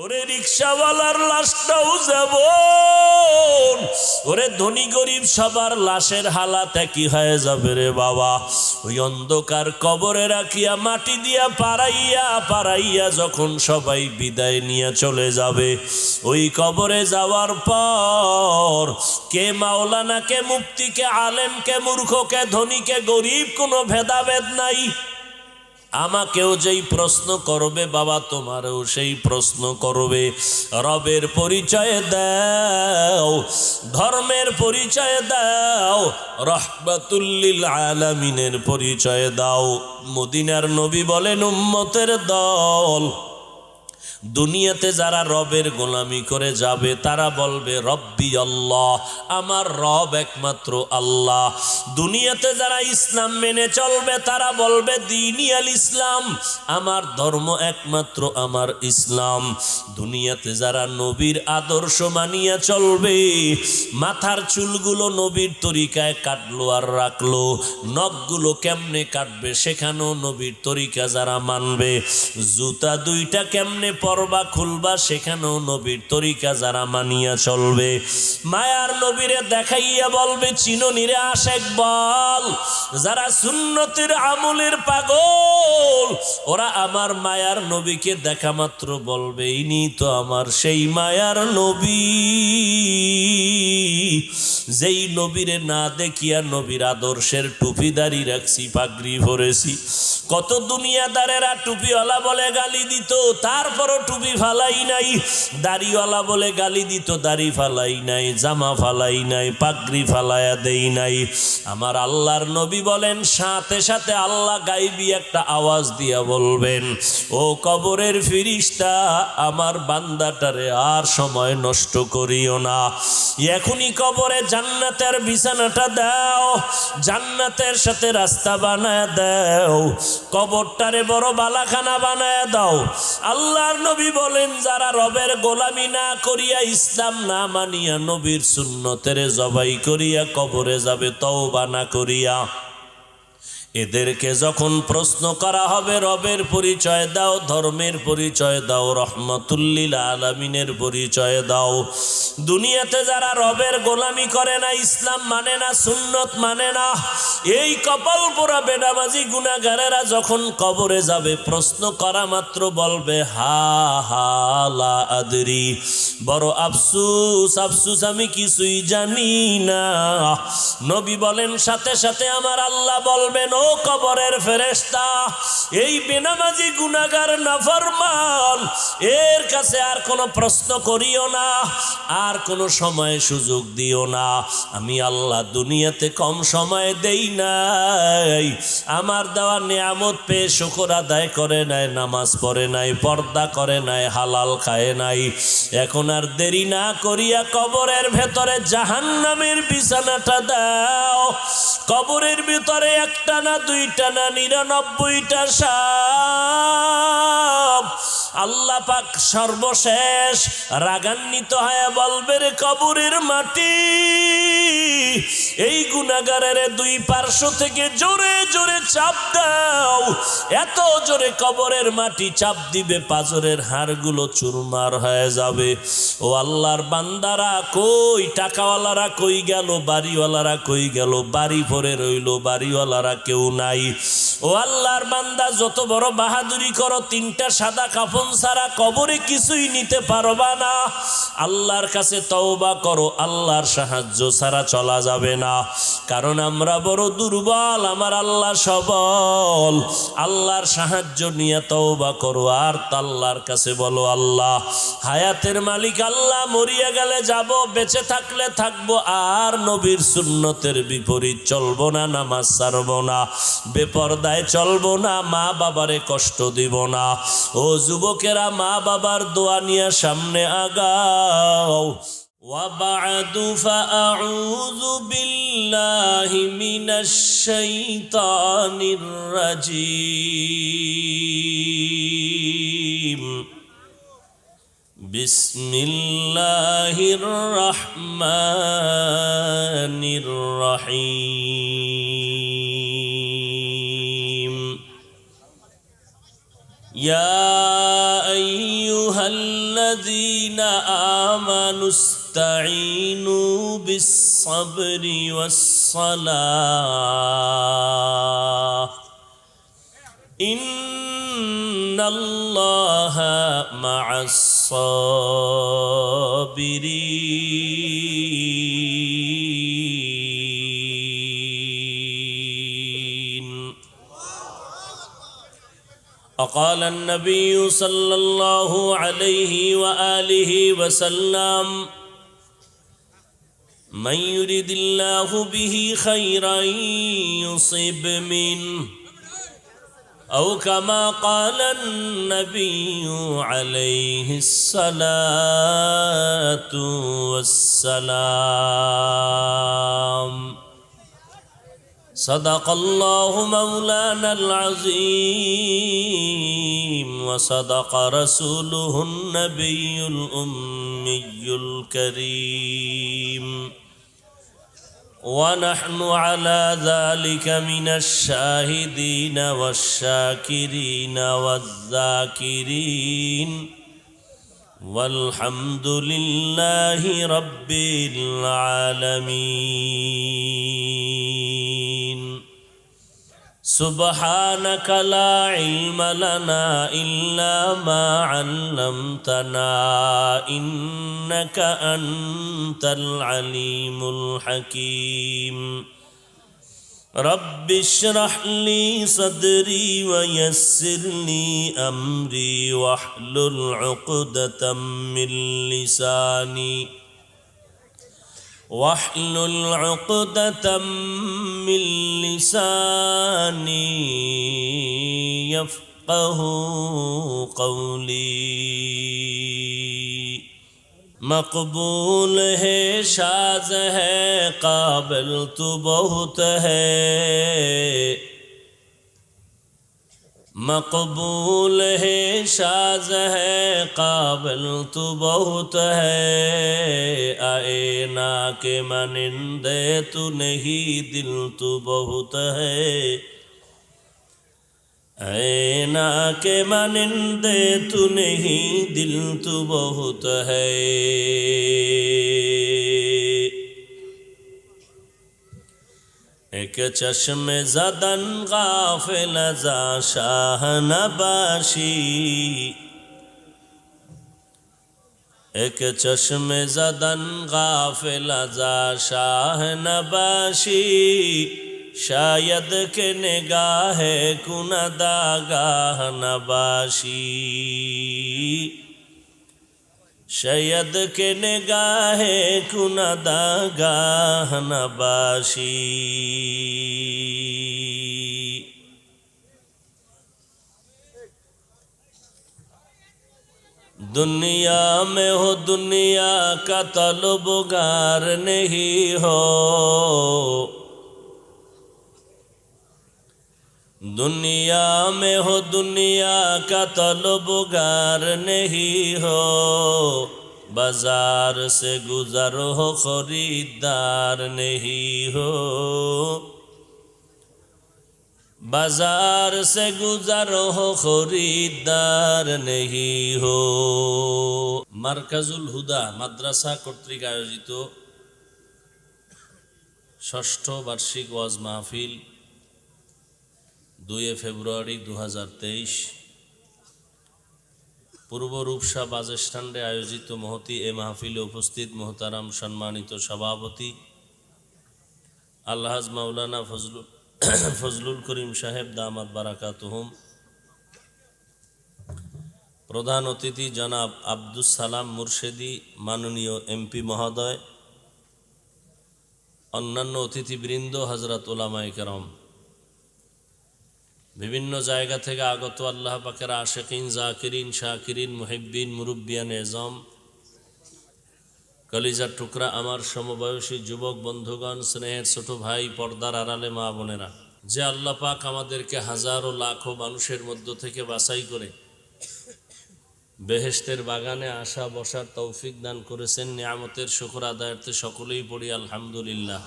ওরে রিকশাওয়ালার লাশটাও যেমন, ওরে ধনী গরিব সবার লাশের হালাত একই হয়ে যাবে রে বাবা। ওই অন্ধকার কবরে রাখিয়া মাটি দিয়া পাড়াইয়া পাড়াইয়া যখন সবাই বিদায় নিয়ে চলে যাবে, ওই কবরে যাওয়ার পর কে মাওলানা, কে মুফতি, কে আলেম, কে মূর্খ, কে ধনী, কে গরিব, কোনো ভেদাভেদ নাই। আমাকেও যেই প্রশ্ন করবে বাবা, তোমারও সেই প্রশ্ন করবে। রবের পরিচয় দাও, ধর্মের পরিচয় দাও, রাহমাতুল লিল আলামিনের পরিচয় দাও। মদিনার নবী বলেন, উম্মতের দল দুনিয়াতে যারা রবের গোলামি করে যাবে তারা বলবে রব্বি আল্লাহ, আমার রব একমাত্র আল্লাহ। দুনিয়াতে যারা ইসলাম মেনে চলবে তারা বলবে দ্বীনি আল ইসলাম, আমার ধর্ম একমাত্র আমার ইসলাম। দুনিয়াতে যারা নবীর আদর্শ মানিয়া চলবে, মাথার চুলগুলো নবীর তরিকায় কাটলো আর রাখলো, নখগুলো কেমনে কাটবে সেখানেও নবীর তরিকা যারা মানবে, জুতা দুইটা কেমনে পরবা খুলবা সেখানেও নবীর তরিকা যারা মানিয়া চলবে, মায়ার নবীরে দেখাইয়া বলবে চিননিরে আশেক বল। যারা সুন্নতের আমলের পাগল, ওরা আমার মায়ার নবীকে দেখা মাত্র বলবে ইনি তো আমার সেই মায়ার নবী, যেই নবীরে না দেখিয়া নবীর আদর্শের টুপি দাড়ি রাখছি, পাগড়ি ভরেছি। কত দুনিয়াদারেরা টুপিওয়ালা বলে গালি দিত, তারপরও টুপি ফালাই নাই। দাড়িওয়ালা বলে গালি দিত, দাড়ি ফালাই নাই, জামা ফালাই নাই, পাগড়ি ফালাইয়া দেই নাই। আমার আল্লাহর নবী বলেন, সাথে সাথে আল্লাহ গাইবি একটা আওয়াজ দিয়া বলবেন, ও কবরের ফিরিস্তা, আমার বান্দাটারে আর সময় নষ্ট করিও না, এখনই কবরে জান্নাতের বিছানাটা দাও, জান্নাতের সাথে রাস্তা বানায় দাও, কবরটারে বড় বালাখানা বানায় দাও। আল্লাহর নবী বলেন, যারা রবের গোলামি না করিয়া ইসলাম না মানিয়া নবীর সুন্নতের জবাই করিয়া কবরে যাবে তওবা না করিয়া, এদেরকে যখন প্রশ্ন করা হবে রবের পরিচয় দাও, ধর্মের পরিচয় দাও, রাহমাতুল লিল আলামিনের পরিচয় দাও। দুনিয়াতে যারা রবের গোলামি করে না, ইসলাম মানে না, সুন্নত মানে না, এই কপাল পোড়া বেনামাজি গুনাহগারেরা যখন কবরে যাবে, প্রশ্ন করা মাত্র বলবে হা হা লা আদরি, বড় আফসুস আফসুস, আমি কিছুই জানি না। নবী বলেন, সাথে সাথে আমার আল্লাহ বলবেন, ও কবরের ফেরেশতা, এই বেনামাজি গুনাহগার নাফরমান, এর কাছে আর কোনো প্রশ্ন করিও না, আর কোনো সময় সুযোগ দিও না। আমি আল্লাহ দুনিয়াতে কম সময় দেই নাই, আমার দেওয়া নিয়ামত পেয়ে শুকর আদায় করে নাই, নামাজ পড়ে নাই, পর্দা করে নাই, হালাল খায় নাই। এখন আর দেরি না করিয়া কবরের ভেতরে জাহান্নামের বিছানাটা দাও। কবরের ভিতরে একটা না, দুইটা না, 99টা সাপ। আল্লাহ পাক সর্বশেষ রাগান্বিত হয়ে বলবে, রে কবরের মাটি, এই গুনাহগারের দুই পার্শ্ব থেকে জোরে জোরে চাপ দাও। এত জোরে কবরের মাটি চাপ দিবে, পাজরের হাড়গুলো চুরমার হয়ে যাবে। ও আল্লাহর বান্দারা কই, টাকাওয়ালারা কই গেল, বাড়িওয়ালারা কই গেল, বাড়ি ভরে রইল, বাড়িওয়ালারা কেউ নাই। ও আল্লাহর বান্দা, যত বড় বাহাদুরি করো, 3টা সাদা কাফন ছাড়া কবরে কিছুই নিতে পারবা না। আল্লাহর কাছে তওবা করো, আল্লাহর সাহায্য ছাড়া চলা যাবে না, কারণ আমরা বড় দুর্বল, আমার আল্লাহ সবল। আল্লাহর সাহায্য নিয়ে তওবা করো, আর আল্লাহর কাছে বলো, আল্লাহ হায়াতের মালিক আল্লাহ, মরিয়া গেলে যাব, বেঁচে থাকলে থাকবো, আর নবীর সুন্নতের বিপরীত চলবো না, নামাজ ছাড়বো না, বেপরদায় চলবো না, মা বাবারে কষ্ট দিব না। ও যুবকেরা, মা বাবার দোয়া নিয়ে সামনে আগাও। وبعد فأعوذ بالله من الشيطان الرجيم بسم الله الرحمن الرحيم يا أيها أيها الذين آمنوا استعينوا بالصبر والصلاة إن الله مع الصابرين. وقال النبي صلى الله عليه وآله وسلم من يرد الله به خيرا يصب منه أو كما قال النبي عليه الصلاة والسلام. صدق الله مولانا العظيم وصدق رسوله النبي الأمي الكريم ونحن على ذلك من الشاهدين والشاكرين والذاكرين والحمد لله رب العالمين. سبحانك لا علم لنا إلا ما علمتنا إنك أنت العليم الحكيم. رب اشرح لي صدري ويسر لي أمري واحلل عقدة من لساني يفقه قولي. مقبول ہے شاذ ہے قابل تو بہت ہے. مقبول ہے شاذ ہے قابل تو بہت ہے. آئینہ کے مانندے تو نہیں دل تو بہت ہے. آئینہ کے مانندے تو نہیں دل تو بہت ہے. ایک چشم زدن غافل ازا شاہ نباشی. ایک چشم زدن غافل ازا شاہ نباشی. شاید کہ نگاہ کند آگاہ نباشی. شاید کہ نگاہ کند آگاہ نباشی. دنیا میں ہو دنیا کا طلبگار نہیں ہو. دنیا میں ہو دنیا کا طلبگار نہیں ہو. بازار سے گزر ہو خریدار نہیں ہو. بازار سے گزر ہو خریدار نہیں ہو. মারকাজুল হুদা মাদ্রাসা কর্তৃক আয়োজিত ষষ্ঠ বার্ষিক ওয়াজ মাহফিল 2 ফেব্রুয়ারি 2023 পূর্ব রূপসা বাস স্ট্যান্ডে আয়োজিত মহতি এ মাহফিলে উপস্থিত মোহতারাম সম্মানিত সভাপতি আলহাজ মাওলানা ফজলুল করিম সাহেব দামাত বারাকাতুহুম, প্রধান অতিথি জনাব আব্দুস সালাম মুর্শেদি মাননীয় এমপি মহোদয়, অন্যান্য অতিথিবৃন্দ, হযরত উলামায়ে কেরাম, বিভিন্ন জায়গা থেকে আগত আল্লাহ পাকের আশিকিন, জাকিরিন, শাকিরিন, মুহিব্বিন, মুরব্বিয়ান এজম, কলিজার টুকরা আমার সমবয়সী যুবক বন্ধুগণ, স্নেহের ছোট ভাই, পর্দার আড়ালে মা বোনেরা, যে আল্লাহ পাক আমাদেরকে হাজারো লাখো মানুষের মধ্য থেকে বাছাই করে বেহেশতের বাগানে আসা বসার তৌফিক দান করেছেন, নিয়ামতের শুকর আদায়ার্থে সকলেই পড়ি আলহামদুলিল্লাহ।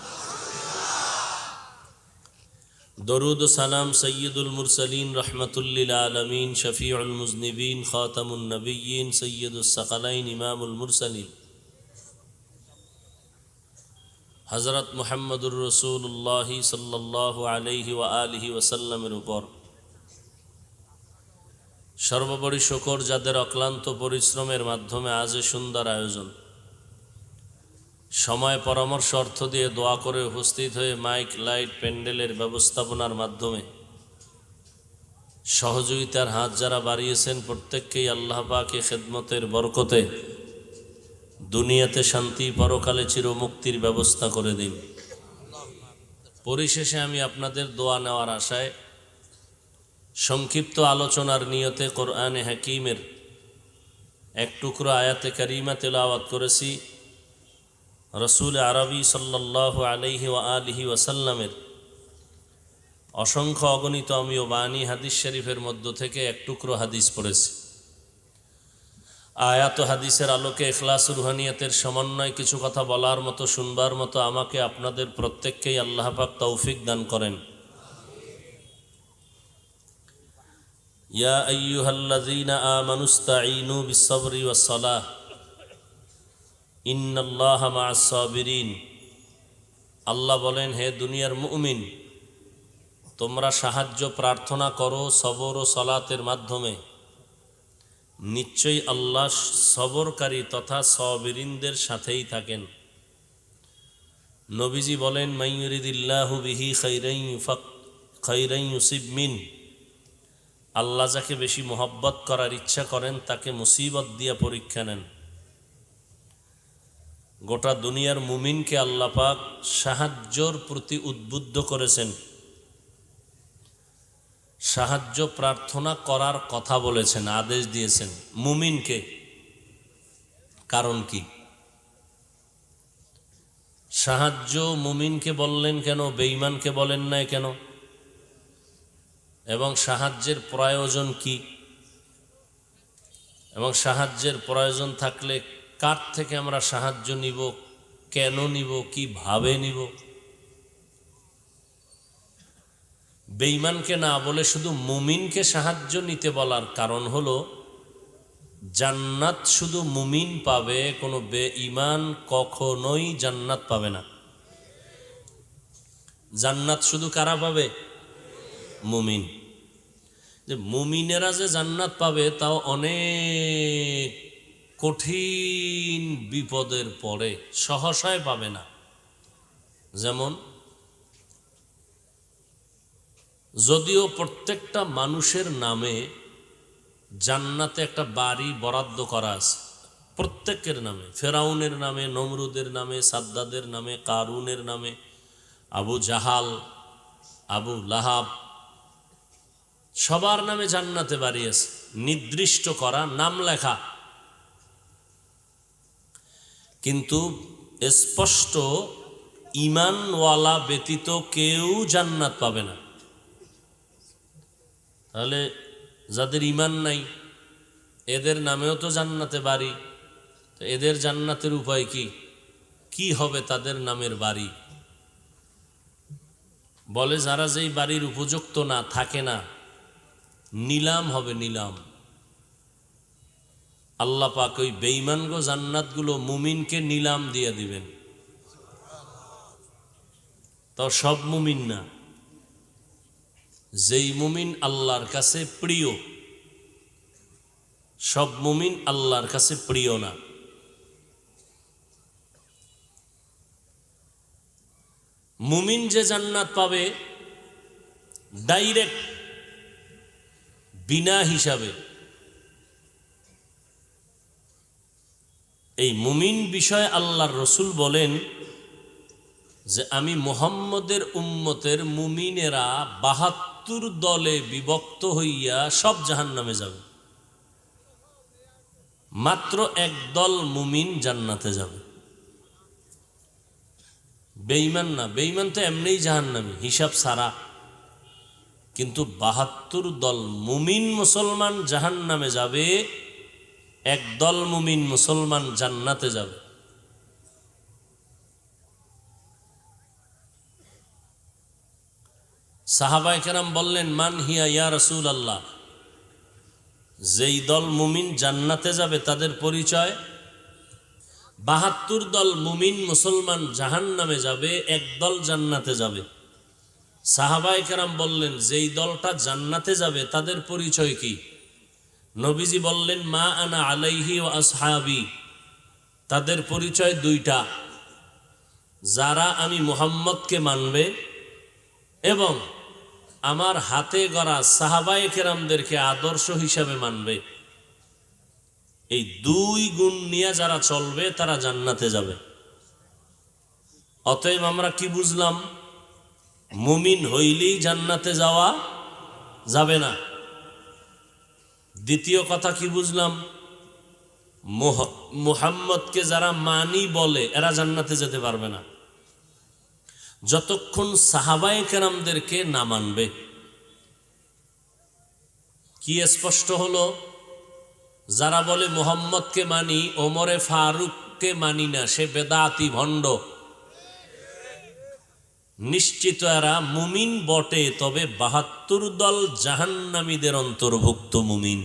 দরুদ ও সালাম সৈয়দুল মুরসালিন রহমতুল্লিল আলমিন শফিউল মুজনিবিন খাতামুন নবিয়্যিন সৈয়দুস সাকালাইন ইমামুল মুরসালিন হযরত মুহাম্মদুর রাসূলুল্লাহ সাল্লাল্লাহু আলাইহি ওয়া আলিহি ওয়াসাল্লামের উপর সর্বোপরি শুকর যাদের অক্লান্ত পরিশ্রমের মাধ্যমে আজ সুন্দর আয়োজন, সময় পরামর্শ অর্থ দিয়ে দোয়া করে উপস্থিত হয়ে মাইক লাইট প্যান্ডেলের ব্যবস্থাপনার মাধ্যমে সহযোগিতার হাত যারা বাড়িয়েছেন প্রত্যেককেই আল্লাহ পাকের খেদমতের বরকতে দুনিয়াতে শান্তি, পরকালে চিরমুক্তির ব্যবস্থা করে দিন। পরিশেষে আমি আপনাদের দোয়া নেওয়ার আশায় সংক্ষিপ্ত আলোচনার নিয়তে কোরআনে হাকিমের এক টুকরো আয়াতে কারিমা তেলাওয়াত করেছি। রসুল আরবি সাল্লাল্লাহু আলাইহি ওয়া আলিহি ওয়াসাল্লামের অসংখ্য অগণিত আমিও বাণী হাদিস শরীফের মধ্য থেকে এক টুকরো হাদিস পড়েছি। আয়াত ও হাদিসের আলোকে ইখলাস রুহানিয়াতের সমন্বয় কিছু কথা বলার মতো, শুনবার মতো আমাকে আপনাদের প্রত্যেককেই আল্লাহ পাক তৌফিক দান করেন। ইয়া আইয়ুহাল্লাযীনা আমানুস্তাঈনু বিস-সাবরি ওয়াস-সালাহ ইন্নাল্লাহা মা'আস-সাবিরিন। আল্লাহ বলেন, হে দুনিয়ার মুমিন, তোমরা সাহায্য প্রার্থনা করো সবর ও সালাতের মাধ্যমে, নিশ্চয়ই আল্লাহ সবরকারী তথা সাবিরিনদের সাথেই থাকেন। নবীজি বলেন, মাইয়ুরিদিল্লাহু বিহি খাইরান ইউসিব মিন। আল্লাহ যাকে বেশি মহব্বত করার ইচ্ছা করেন তাকে মুসিবত দিয়া পরীক্ষা নেন। গোটা দুনিয়ার মুমিনকে আল্লাহ পাক সাহায্যর প্রতি উদ্বুদ্ধ করেছেন, সাহায্য প্রার্থনা করার কথা বলেছেন, আদেশ দিয়েছেন মুমিনকে। কারণ কি? সাহায্য মুমিনকে বললেন কেন, বেঈমানকে বলেন নাই কেন? এবং সাহায্যের প্রয়োজন কি? এবং সাহায্যের প্রয়োজন থাকলে কার থেকে আমরা সাহায্য নিব, কেন নিব, কিভাবে নিব? বেঈমানকে না বলে শুধু মুমিনকে সাহায্য নিতে বলার কারণ হলো জান্নাত শুধু মুমিন পাবে, কোনো বেঈমান কখনোই জান্নাত পাবে না। জান্নাত শুধু কারা পাবে? মুমিন। যে মুমিনেরা যে জান্নাত পাবে তাও অনেক কঠিন বিপদের পরে, সহসায় পাবে না। যেমন, যদিও প্রত্যেকটা মানুষের নামে জান্নাতে একটা বাড়ি বরাদ্দ করা আছে, প্রত্যেকের নামে, ফেরাউনের নামে, নমরুদের নামে, সাদ্দাদের নামে, কারুনের নামে, আবু জাহাল, আবু লাহাব, সবার নামে জান্নাতে বাড়ি আছে, নির্দিষ্ট করা, নাম লেখা। কিন্তু স্পষ্ট ঈমানওয়ালা ব্যতীত কেউ জান্নাত পাবে না। তাহলে যাদের ঈমান নাই এদের নামেও তো জান্নাতে বাড়ি, তো এদের জান্নাতের উপায় কি? কি হবে তাদের নামের বাড়ি? বলে যারা যেই বাড়ির উপযুক্ত না, থাকে না, নিলাম হবে, নিলাম। আল্লাহ পাক ওই বেঈমানগো জান্নাতগুলো মুমিনকে নিলাম দিয়ে দিবেন। তো সব মুমিন না, যেই মুমিন আল্লাহর কাছে প্রিয়, সব মুমিন আল্লাহর কাছে প্রিয় না। মুমিন যে জান্নাত পাবে ডাইরেক্ট, বিনা হিসাবে, এই মুমিন বিষয়ে আল্লাহর রসুল বলেন যে আমি মুহাম্মদের উম্মতের মুমিনেরা ৭২ দলে বিভক্ত হইয়া সব জাহান্নামে যাবে, মাত্র এক দল মুমিন জান্নাতে যাবে। বেঈমান না, বেঈমান তো এমনিই জাহান্নামী, হিসাব ছাড়া। কিন্তু ৭২ দল মুমিন মুসলমান জাহান্নামে যাবে, একদল মুমিন মুসলমান জান্নাতে যাবে। সাহাবায়ে কেরাম বললেন, মান হিয়া ইয়া রাসূলুল্লাহ, যেই দল মুমিন জান্নাতে যাবে তাদের পরিচয়। ৭২ দল মুমিন মুসলমান জাহান্নামে যাবে, এক দল জান্নাতে যাবে। সাহাবায়ে কেরাম বললেন, যেই দলটা জান্নাতে যাবে তাদের পরিচয় কি? নবীজি বললেন, মা আনা আলাইহি ওয়া আসহাবি, তাদের পরিচয় দুইটা, যারা আমি মুহাম্মদকে মানবে এবং আমার হাতে গড়া সাহাবায়ে কেরামদেরকে আদর্শ হিসাবে মানবে। এই দুই গুণ নিয়ে যারা চলবে তারা জান্নাতে যাবে। অতএব আমরা কি বুঝলাম? মুমিন হইলেই জান্নাতে যাওয়া যাবে না। দ্বিতীয় কথা কি বুঝলাম? মুহাম্মদকে যারা মানি বলে এরা জান্নাতে যেতে পারবে না, যতক্ষণ সাহাবায়ে কেরামদেরকে না মানবে। কি স্পষ্ট হলো? যারা বলে মুহাম্মদকে মানি, ওমরে ফারুককে মানি না, সে বেদাতি ভণ্ড। নিশ্চিত এরা মুমিন বটে, তবে ৭২ দল জাহান্নামীদের অন্তর্ভুক্ত মুমিন।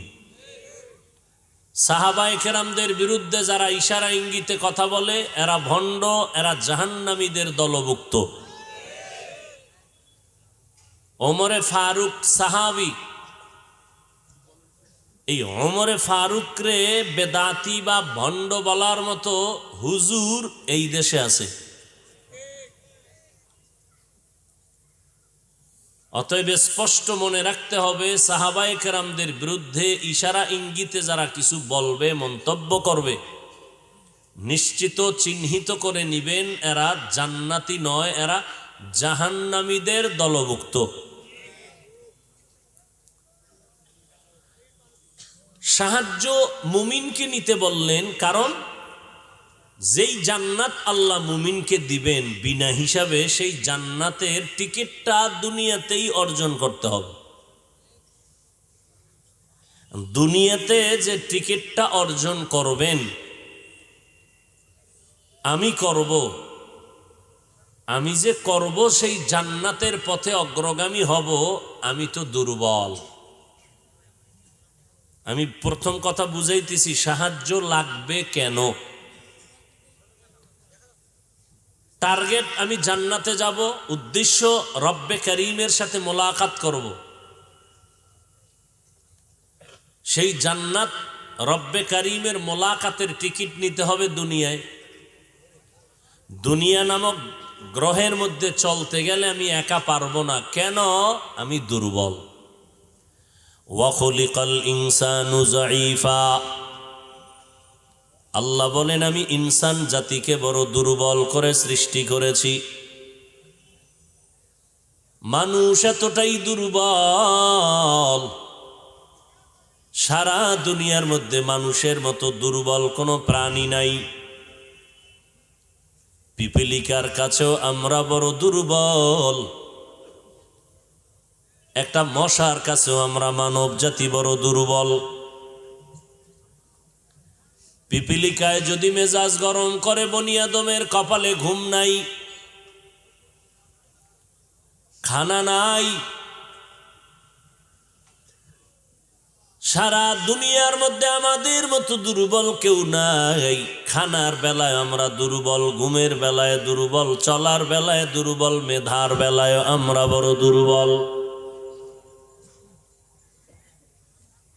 সাহাবায়ে কেরামদের বিরুদ্ধে যারা ইশারা ইঙ্গিতে কথা বলে এরা ভণ্ড, এরা জাহান্নামীদের দলভুক্ত। ওমরে ফারুক সাহাবী, এই ওমরে ফারুক রে বেদাতি বা ভণ্ড বলার মতো হুজুর এই দেশে আছে। অতএব স্পষ্ট মনে রাখতে হবে, সাহাবায়ে কেরামদের বিরুদ্ধে ইশারা ইঙ্গিতে যারা কিছু বলবে, মন্তব্য করবে, নিশ্চিত চিহ্নিত করে নিবেন এরা জান্নাতি নয়, এরা জাহান্নামীদের দলভুক্ত। সাহায্য মুমিনকে নিতে বললেন, কারণ যেই জান্নাত আল্লাহ মুমিনকে দিবেন বিনা হিসাবে, সেই জান্নাতের টিকিটটা দুনিয়াতেই অর্জন করতে হবে। দুনিয়াতে যে টিকিটটা অর্জন করবেন, আমি করব, আমি যে করব সেই জান্নাতের পথে অগ্রগামী হব, আমি তো দুর্বল। আমি প্রথম কথা বুঝাইতেছি, সাহায্য লাগবে কেন? টার্গেট আমি জান্নাতে যাব, উদ্দেশ্য রব্বে করিমের সাথে মোলাকাত করব। সেই জান্নাত রব্বে করিমের মোলাকাতের টিকিট নিতে হবে দুনিয়ায়। দুনিয়া নামক গ্রহের মধ্যে চলতে গেলে আমি একা পারবো না। কেন? আমি দুর্বল। ওয়া খুলিকাল ইনসানু যায়ীফা, আল্লাহ বলেন আমি ইনসান জাতিকে বড় দুর্বল করে সৃষ্টি করেছি। মানুষ এতটাই দুর্বল, সারা দুনিয়ার মধ্যে মানুষের মতো দুর্বল কোনো প্রাণী নাই। পিপীলিকার কাছেও আমরা বড় দুর্বল, একটা মশার কাছেও আমরা মানব জাতি বড় দুর্বল। পিপীলিকায় যদি মেজাজ গরম করে, বনি আদমের কপালে ঘুম নাই, খানা নাই। সারা দুনিয়ার মধ্যে আমাদের মতো দুর্বল কেউ নাই। খানার বেলায় আমরা দুর্বল, ঘুমের বেলায় দুর্বল, চলার বেলায় দুর্বল, মেধার বেলায় আমরা বড় দুর্বল।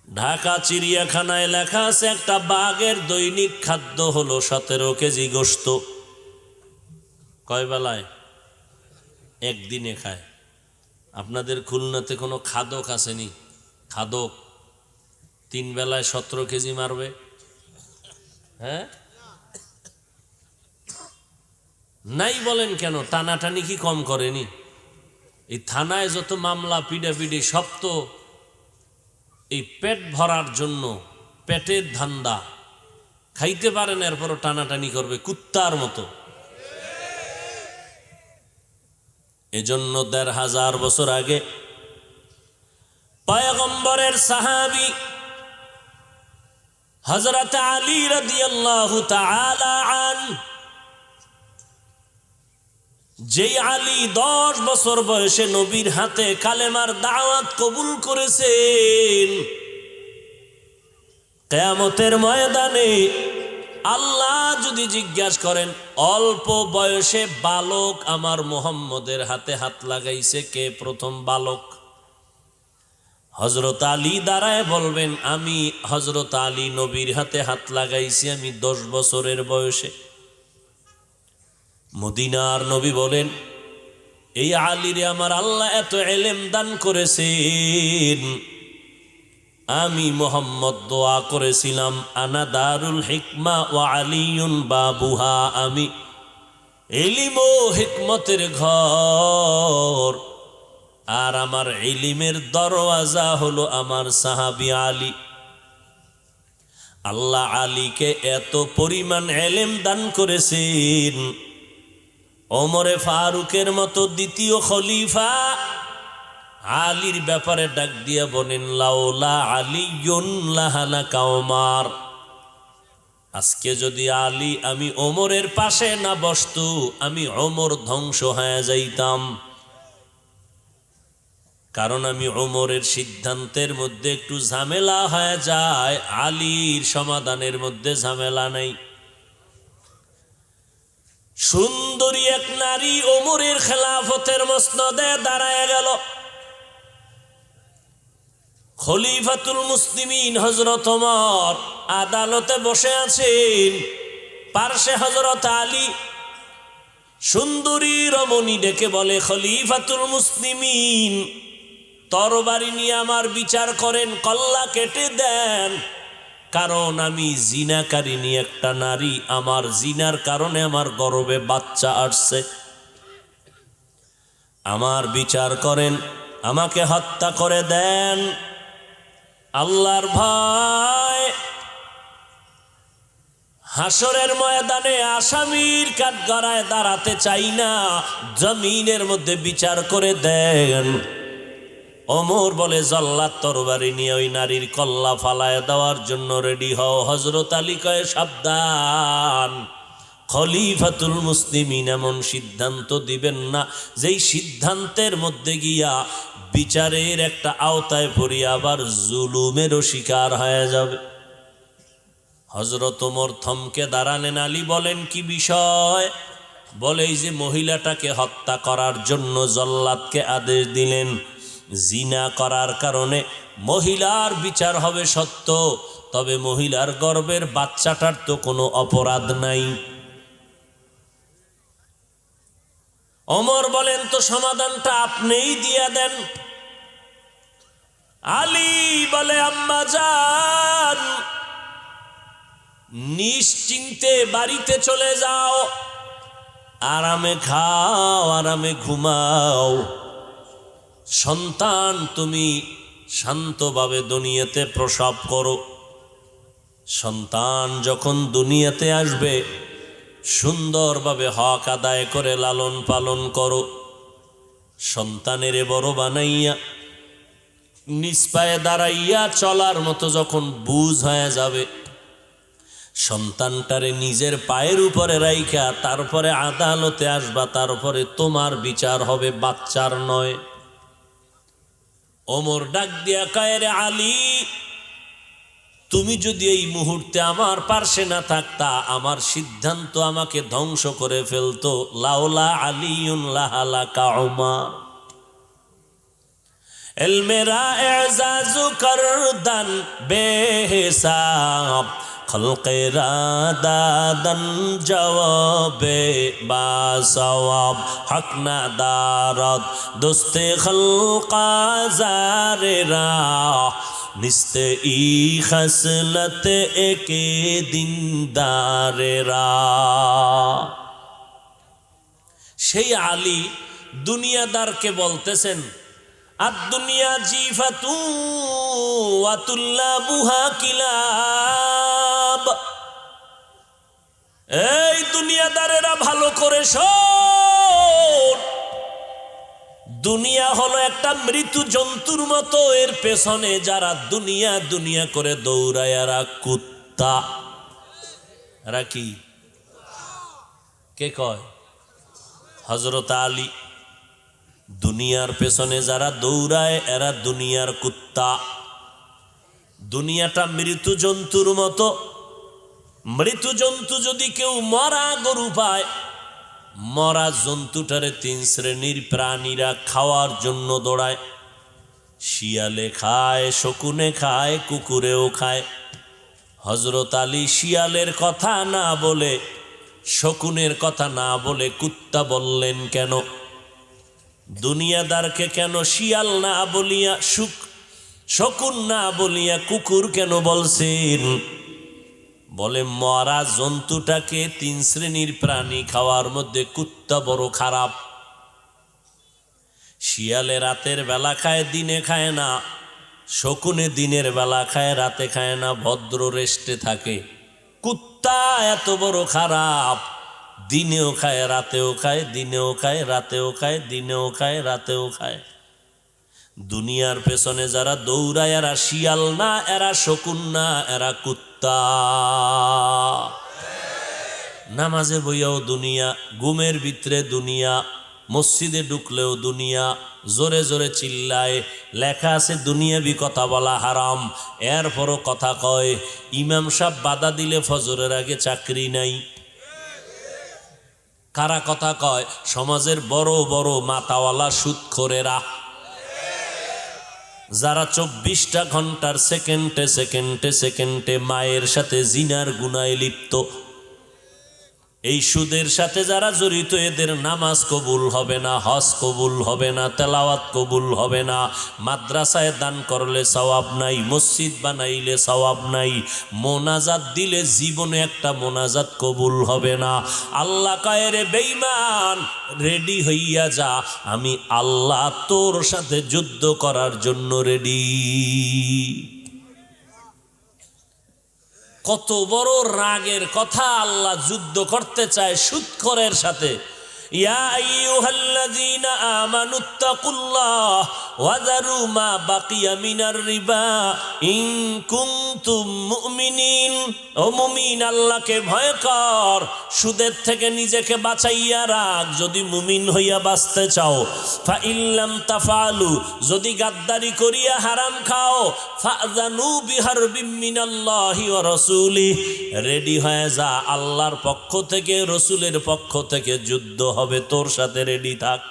ঢাকা চিড়িয়াখানায় লেখা আছে একটা বাঘের দৈনিক খাদ্য হলো 17 কেজি গোশত। কয় বেলায়? একদিনে খায়। আপনাদের খুলনাতে কোনো খাদক আসেনি? খাদক 3 বেলায় 17 কেজি মারবে? হ্যাঁ, নাই বলেন কেন? টানাটানি কি কম করেনি? এই থানায় যত মামলা পিডাপিডি সব তো এই পেট ভরার জন্য, পেটের ধান্দা। খাইতে পারেন এরপরও টানাটানি করবে কুত্তার মতো। এজন্য ১৫০০ বছর আগে পয়গম্বরের সাহাবী হযরত আলী রাদিয়াল্লাহু তাআলা আন যেই আলী 10 বছর বয়সে নবীর হাতে কালেমার দাওয়াত কবুল করেছেন, কিয়ামতের ময়দানে আল্লাহ যদি জিজ্ঞাসা করেন অল্প বয়সে বালক আমার মুহাম্মদের হাতে হাত লাগাইছে কে প্রথম বালক, হযরত আলী দাঁড়ায় বলবেন আমি হযরত আলী নবীর হাতে হাত লাগাইছি আমি 10 বছরের বয়সে। মদিনার নবী বলেন এই আলীরে আমার আল্লাহ এত ইলম দান করেছেন, আমি মুহাম্মদ দোয়া করেছিলাম আনা দারুল হিকমা ওয়া আলিয়ুন বাবুহা, আমি ইলম ও হিকমতের ঘর আর আমার ইলমের দরওয়াজা হলো আমার সাহাবী আলী। আল্লাহ আলীকে এত পরিমাণ ইলম দান করেছেন, ওমরে ফারুকের মতো দ্বিতীয় খলিফা আলীর ব্যাপারে ডাক দিয়া বলেন লাউলা আলিয়ুন লাহালাকা ওমর, আজকে যদি আলী আমি ওমরের পাশে না বসতো আমি ওমর ধ্বংস হয়ে যাইতাম, কারণ আমি ওমরের সিদ্ধান্তের মধ্যে একটু ঝামেলা হয়ে যায়, আলীর সমাধানের মধ্যে ঝামেলা নাই। সুন্দরী এক নারী ওমরের খেলাফতের মসনদে দাঁড়ায় গেল। খলিফাতুল মুসলিমিন হযরত ওমর আদালতে বসে আছেন, পার্শ্বে হযরত আলী। সুন্দরী রমণী ডেকে বলে খলিফাতুল মুসলিমিন তরবারি নিয়ে আমার বিচার করেন, কল্লা কেটে দেন, কারণ আমি জিনাকারিনী একটা নারী, আমার জিনার কারণে আমার গর্ভে বাচ্চা আসছে, আমার বিচার করেন, আমাকে হত্যা করে দেন। আল্লাহর ভয়, হাসরের ময়দানে আসামির কাঠগড়ায় দাঁড়াতে চাই না, জমিনের মধ্যে বিচার করে দেন। ওমর বলে জল্লাদ তরবারি নিয়ে ওই নারীর কল্লা ফালায় দেওয়ার জন্য রেডি হও। হযরত আলী কয় সাবধান, খলিফাতুল মুসলিমিন এমন সিদ্ধান্ত দিবেন না যেই সিদ্ধান্তের মধ্যে গিয়া বিচারের একটা আওতায় পড়িয়া আবার জুলুমেরও শিকার হয়ে যাবে। হযরত ওমর থমকে দাঁড়ালেন। আলী বলেন কি বিষয়? বলে এই যে মহিলাটাকে হত্যা করার জন্য জল্লাদকে আদেশ দিলেন, জিনা করার কারণে মহিলার বিচার হবে সত্য, তবে মহিলার গর্ভের বাচ্চাটার তো কোনো অপরাধ নাই। ওমর বলেন তো সমাধানটা আপনিই দিয়া দেন। আলী বলে আম্মা জান, নিশ্চিন্তে বাড়িতে চলে যাও, আরামে খাও, আরামে ঘুমাও, সন্তান তুমি শান্তভাবে দুনিয়াতে প্রসব করো, সন্তান যখন দুনিয়াতে আসবে সুন্দরভাবে হক আদায় করে লালন পালন করো, সন্তানের বড় বানাইয়া নিজ পায়ে দাঁড়াইয়া চলার মতো যখন বুঝ হয়ে যাবে, সন্তানটারে নিজের পায়ের উপরে রাইখা তারপরে আদালতে আসবা, তারপরে তোমার বিচার হবে, বাচ্চার নয়। ওমর ডাক দিয়া কয় রে আলী, তুমি যদি এই মুহূর্তে আমার পার্শ্বে না থাকতা আমার সিদ্ধান্ত আমাকে ধ্বংস করে ফেলতো। লাউলা আলিয়ুন লাহালাকা ওমর, এলমেরা এজাজু করদান বেহিসাব, খলকেরা দাদান জবাবে বা সওয়াব, হক না দারদ দোস্তে খলকা জারেরা, নিস্তে ই খসলত একে দিনদারেরা। সেই আলী দুনিয়াদারকে বলতেছেন আদ-দুনিয়া জিফাতু ওয়া তুল্লাবুহা কিলাব, এই দুনিয়াদারেরা ভালো করে শোন, দুনিয়া হলো একটা মৃত্যু জন্তুর মতো, এর পেছনে যারা দুনিয়া দুনিয়া করে দৌড়ায় এরা কুত্তা। এরা কি? কে কয়? হযরত আলী, দুনিয়ার পেছনে যারা দৌড়ায় এরা দুনিয়ার কুত্তা। দুনিয়াটা মৃত্যু জন্তুর মতো। মৃত্যু জন্তু যদি কেউ মরা গরু পায়, মরা জন্তুটারে 3 শ্রেণীর প্রাণীরা খাওয়ার জন্য দৌড়ায়। শিয়ালে খায়, শকুনে খায়, কুকুরেও খায়। হযরত আলী শিয়ালের কথা না বলে, শকুনের কথা না বলে কুত্তা বললেন কেন? দুনিয়াদারকে কেন শিয়াল না বলিয়া শকুন না বলিয়া কুকুর কেন বলছেন? বলে মরা জন্তুটাকে 3 শ্রেণীর প্রাণী খাওয়ার মধ্যে কুত্তা বড় খারাপ। শিয়ালে রাতের বেলা খায়, দিনে খায় না। শকুনে দিনের বেলা খায়, রাতে খায় না, ভদ্র রেস্টে থাকে। কুত্তা এত বড় খারাপ, দিনেও খায়, রাতেও খায়, দিনেও খায়, রাতেও খায়, দিনেও খায়, রাতেও খায়। দুনিয়ার পেছনে যারা দৌড়ায় এরা শিয়াল না, এরা শকুন না, এরা কুত্তা। নামাজে বইয়াও দুনিয়া, ঘুমের ভিতরে দুনিয়া, মসজিদে ঢুকলেও দুনিয়া, জোরে জোরে চিল্লায়। লেখা আছে দুনিয়াবি কথা বলা হারাম, এরপরও কথা কয়। ইমাম সাহেব বাধা দিলে ফজরের আগে চাকরি নাই। কারা কথা কয়? সমাজের বড় বড় মাতাওয়ালা সুদখোরেরা, যারা 24টা ঘন্টার সেকেন্ডে সেকেন্ডে সেকেন্ডে মায়ের সাথে জিনার গুনায় লিপ্ত। এই সুদের সাথে যারা জড়িত এদের নামাজ কবুল হবে না, হজ কবুল হবে না, তেলাওয়াত কবুল হবে না। মাদ্রাসায় দান করলে সওয়াব নাই, মসজিদ বানাইলে সওয়াব নাই, মোনাজাত দিলে জীবনে একটা মোনাজাত কবুল হবে না। আল্লাহ কয় রে বেঈমান, রেডি হইয়া যা, আমি আল্লাহ তোর সাথে যুদ্ধ করার জন্য রেডি। কত বড় রাগের কথা! আল্লাহ যুদ্ধ করতে চায় সুদখোরের সাথে। ইয়া আইয়ুহাল্লাযীনা আমানুত্তাকুল্লাহ ওয়া যারু মা বাকিয়া মিনার রিবা ইন কুনতুম মুমিনিন। ও মুমিন, আল্লাহকে ভয় কর, সুদের থেকে নিজেকে বাঁচাইয়া রাখ যদি মুমিন হইয়া বাঁচতে চাও। ফা ইল্লাম তাফআলু, যদি গাদ্দারি করিয়া হারাম খাও, ফাযানু বিহারবিম মিনাল্লাহি ওয়া রাসূলিহি, রেডি হয়ে যা, আল্লাহর পক্ষ থেকে রাসূলের পক্ষ থেকে যুদ্ধ হবে, তোর সাথে রেডি থাক।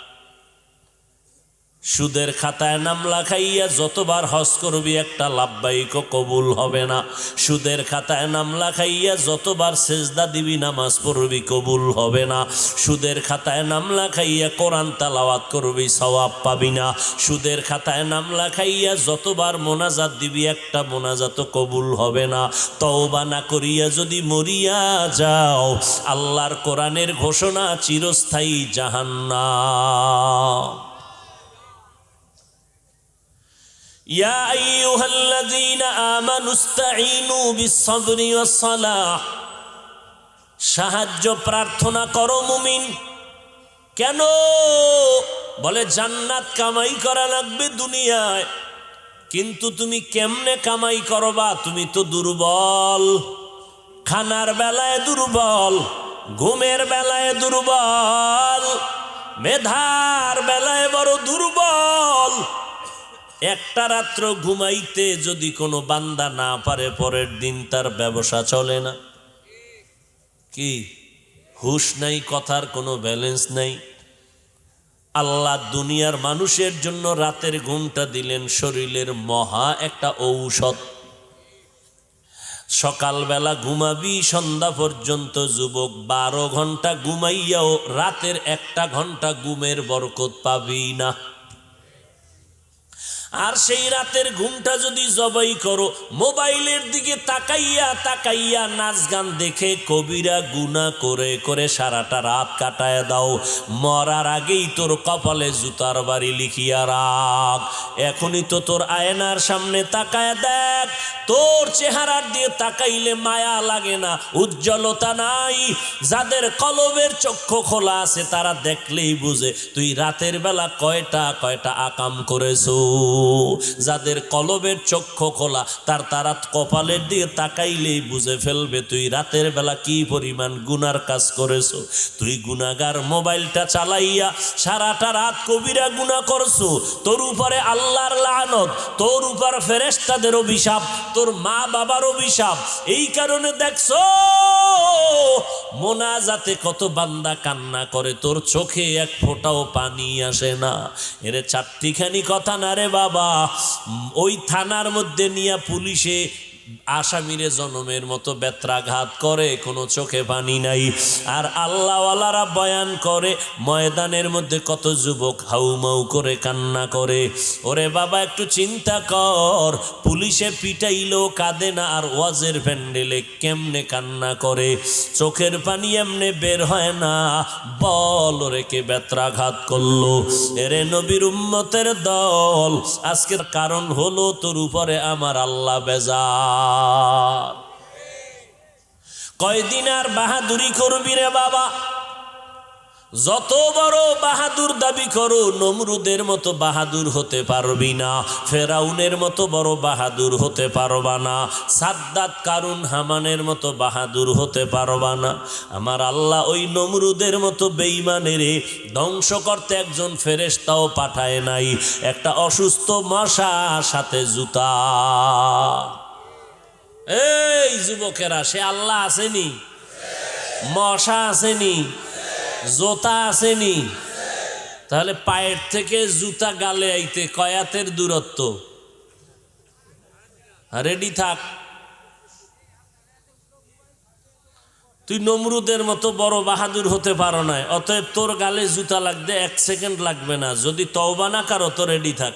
সুদের খাতায় নাম লেখাইয়া যতবার হজ করবি একটা লাব্বাইক কবুল হবে না। সুদের খাতায় নাম লেখাইয়া যতবার সেজদা দিবি নামাজ পড়বি কবুল হবে না। সুদের খাতায় নাম লেখাইয়া কোরআন তেলাওয়াত করবি সওয়াব পাবি না। সুদের খাতায় নাম লেখাইয়া যতবার মোনাজাত দিবি একটা মোনাজাত কবুল হবে না। তওবা না করিয়া যদি মরিয়া যাও, আল্লাহর কোরআনের ঘোষণা চিরস্থায়ী জাহান্নাম। ইয়া আইয়ুহাল্লাযীনা আমানুস্তাঈনু বিস-সাবরি ওয়াস-সালাহ, সাহায্য প্রার্থনা করো মুমিন। কেন? বলে জান্নাত কামাই করা লাগবে দুনিয়ায়, কিন্তু তুমি কেমনে কামাই করবা? তুমি তো দুর্বল, খানার বেলায় দুর্বল, ঘুমের বেলায় দুর্বল, মেধার বেলায় বড় দুর্বল। একটা রাত্র ঘুমাইতে যদি কোনো বান্দা না পারে, পরের দিন তার ব্যবসা চলে না। কি হুশ নাই, কথার কোনো ব্যালেন্স নাই। আল্লাহ দুনিয়ার মানুষের জন্য রাতের ঘুমটা দিলেন শরীরের মহা একটা ঔষধ। সকালবেলা ঘুমাবি সন্ধ্যা পর্যন্ত যুবক, 12 ঘন্টা ঘুমাইয়াও রাতের 1টা ঘন্টা ঘুমের বরকত পাবি না। আর সেই রাতের ঘুমটা যদি জবাই করো, মোবাইলের দিকে তাকাইয়া তাকাইয়া নাচ গান দেখে কবিরা গুনাহ করে করে সারাটা রাত কাটায় দাও, মরার আগেই তোর কপালে জুতার বাড়ি লিখিয়া রাখ। এখনই তো তোর আয়নার সামনে তাকায় দেখ, তোর চেহারার দিয়ে তাকাইলে মায়া লাগে না, উজ্জ্বলতা নাই। যাদের কলবের চক্ষু খোলা আছে তারা দেখলেই বুঝে তুই রাতের বেলা কয়টা কয়টা আকাম করেছো। যাদের কলবের চক্ষু খোলা তারা কপালের দিকে তাকাইলেই বুঝে ফেলবে তুই রাতের বেলা কি পরিমাণ গুনার কাজ করেছো। তুই গুনাহগার, মোবাইলটা চালাইয়া সারাটা রাত কবিরা গুনাহ করছো, তোর উপরে আল্লাহর লানত, তোর উপর ফেরেশতাদের অভিশাপ, তোর মা বাবার অভিশাপ। এই কারণে দেখছো মোনাজাতে কত বান্দা কান্না করে, তোর চোখে এক ফোঁটাও পানি আসে না। এরে চারটিখানি কথা না রে বাবা। ওই থানার মধ্যে নিয়ে পুলিশে আসামিরে জনমের মতো বেত্রাঘাত করে, কোনো চোখে পানি নাই। আর আল্লাহওয়ালারা বয়ান করে ময়দানের মধ্যে কত যুবক হাউমাউ করে কান্না করে। ওরে বাবা একটু চিন্তা কর, পুলিশে পিটাইলেও কাঁদে না, আর ওয়াজের প্যান্ডেলে কেমনে কান্না করে, চোখের পানি এমনে বের হয় না। বল ওরে কে বেত্রাঘাত করলো? এরে নবীর উম্মতের দল, আজকের কারণ হলো তোর উপরে আমার আল্লাহ বেজার। কয়দিন আর বাহাদুরি করবি রে বাবা? যত বড় বাহাদুর দাবি করো, নমরুদের মতো বাহাদুর হতে পারবি না, ফেরাউনের মতো বড় বাহাদুর হতে পারবা না, সাদ্দাত কারুন হামানের মতো বাহাদুর হতে পারবা না। আমার আল্লাহ ওই নমরুদের মতো বেঈমানের ধ্বংস করতে একজন ফেরেশতাও পাঠায় নাই, একটা অসুস্থ মশা সাথে জুতা। এই যুবকেরা, সে আল্লাহ আসেনি? মশা আসেনি? জোতা আসেনি? তাহলে পায়ের থেকে জুতা গালে আইতে কয়াতের দূরত্ব? রেডি থাক। তুই নমরুদের মতো বড় বাহাদুর হতে পারো না, অতএব তোর গালে জুতা লাগতে 1 সেকেন্ড লাগবে না। যদি তওবা না করো তো রেডি থাক।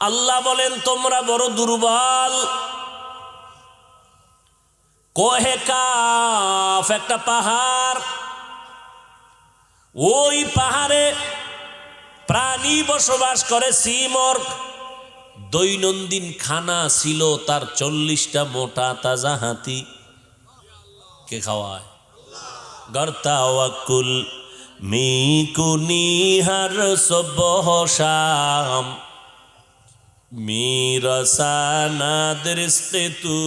আল্লাহ বলেন তোমরা বড় দুর্বল। কোহে কাফ একটা পাহাড়, ওই পাহাড়ে প্রাণী বসবাস করে, সিমর্গ। দৈনন্দিন খানা ছিল তার 40টা মোটা তাজা হাতি। কে খাওয়ায়? গর্তা ওয়াকুল মিকুনি হর সুবহ শাম মিরসানা দৃষ্টি তু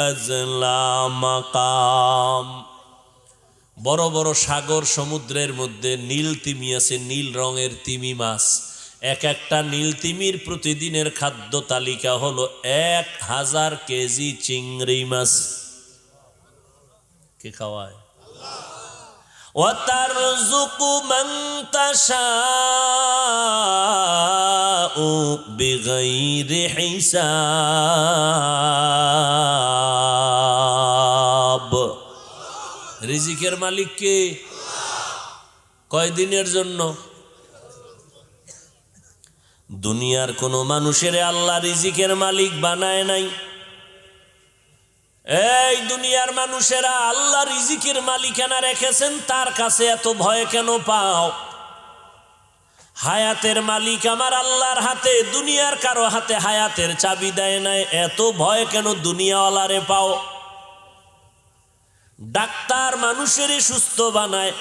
আজলা মাকাম। বড় বড় সাগর সমুদ্রের মধ্যে নীল তিমি আছে, নীল রঙের তিমি মাছ। এক একটা নীল তিমির প্রতিদিনের খাদ্য তালিকা হলো 1000 কেজি চিংড়ি মাছ। কে খাওয়ায়? وَتَرْزُقُ مَنْ تَشَاءُ بِغَيْرِ حِسَابٍ। রিজিকের মালিক কে? কয়দিনের জন্য? দুনিয়ার কোনো মানুষের আল্লাহ রিজিকের মালিক বানায় নাই। এই দুনিয়ার মানুষেরা আল্লাহ রিজিকের মালিকানা রেখেছেন, তার কাছে এত ভয় কেন পাও? হায়াতের মালিক আমার আল্লাহর হাতে, দুনিয়ার কারো হাতে হায়াতের চাবি দেয় নাই, এত ভয় কেন দুনিয়াওয়ালারে পাও? ডাক্তার মানুষেরই সুস্থ বানায়,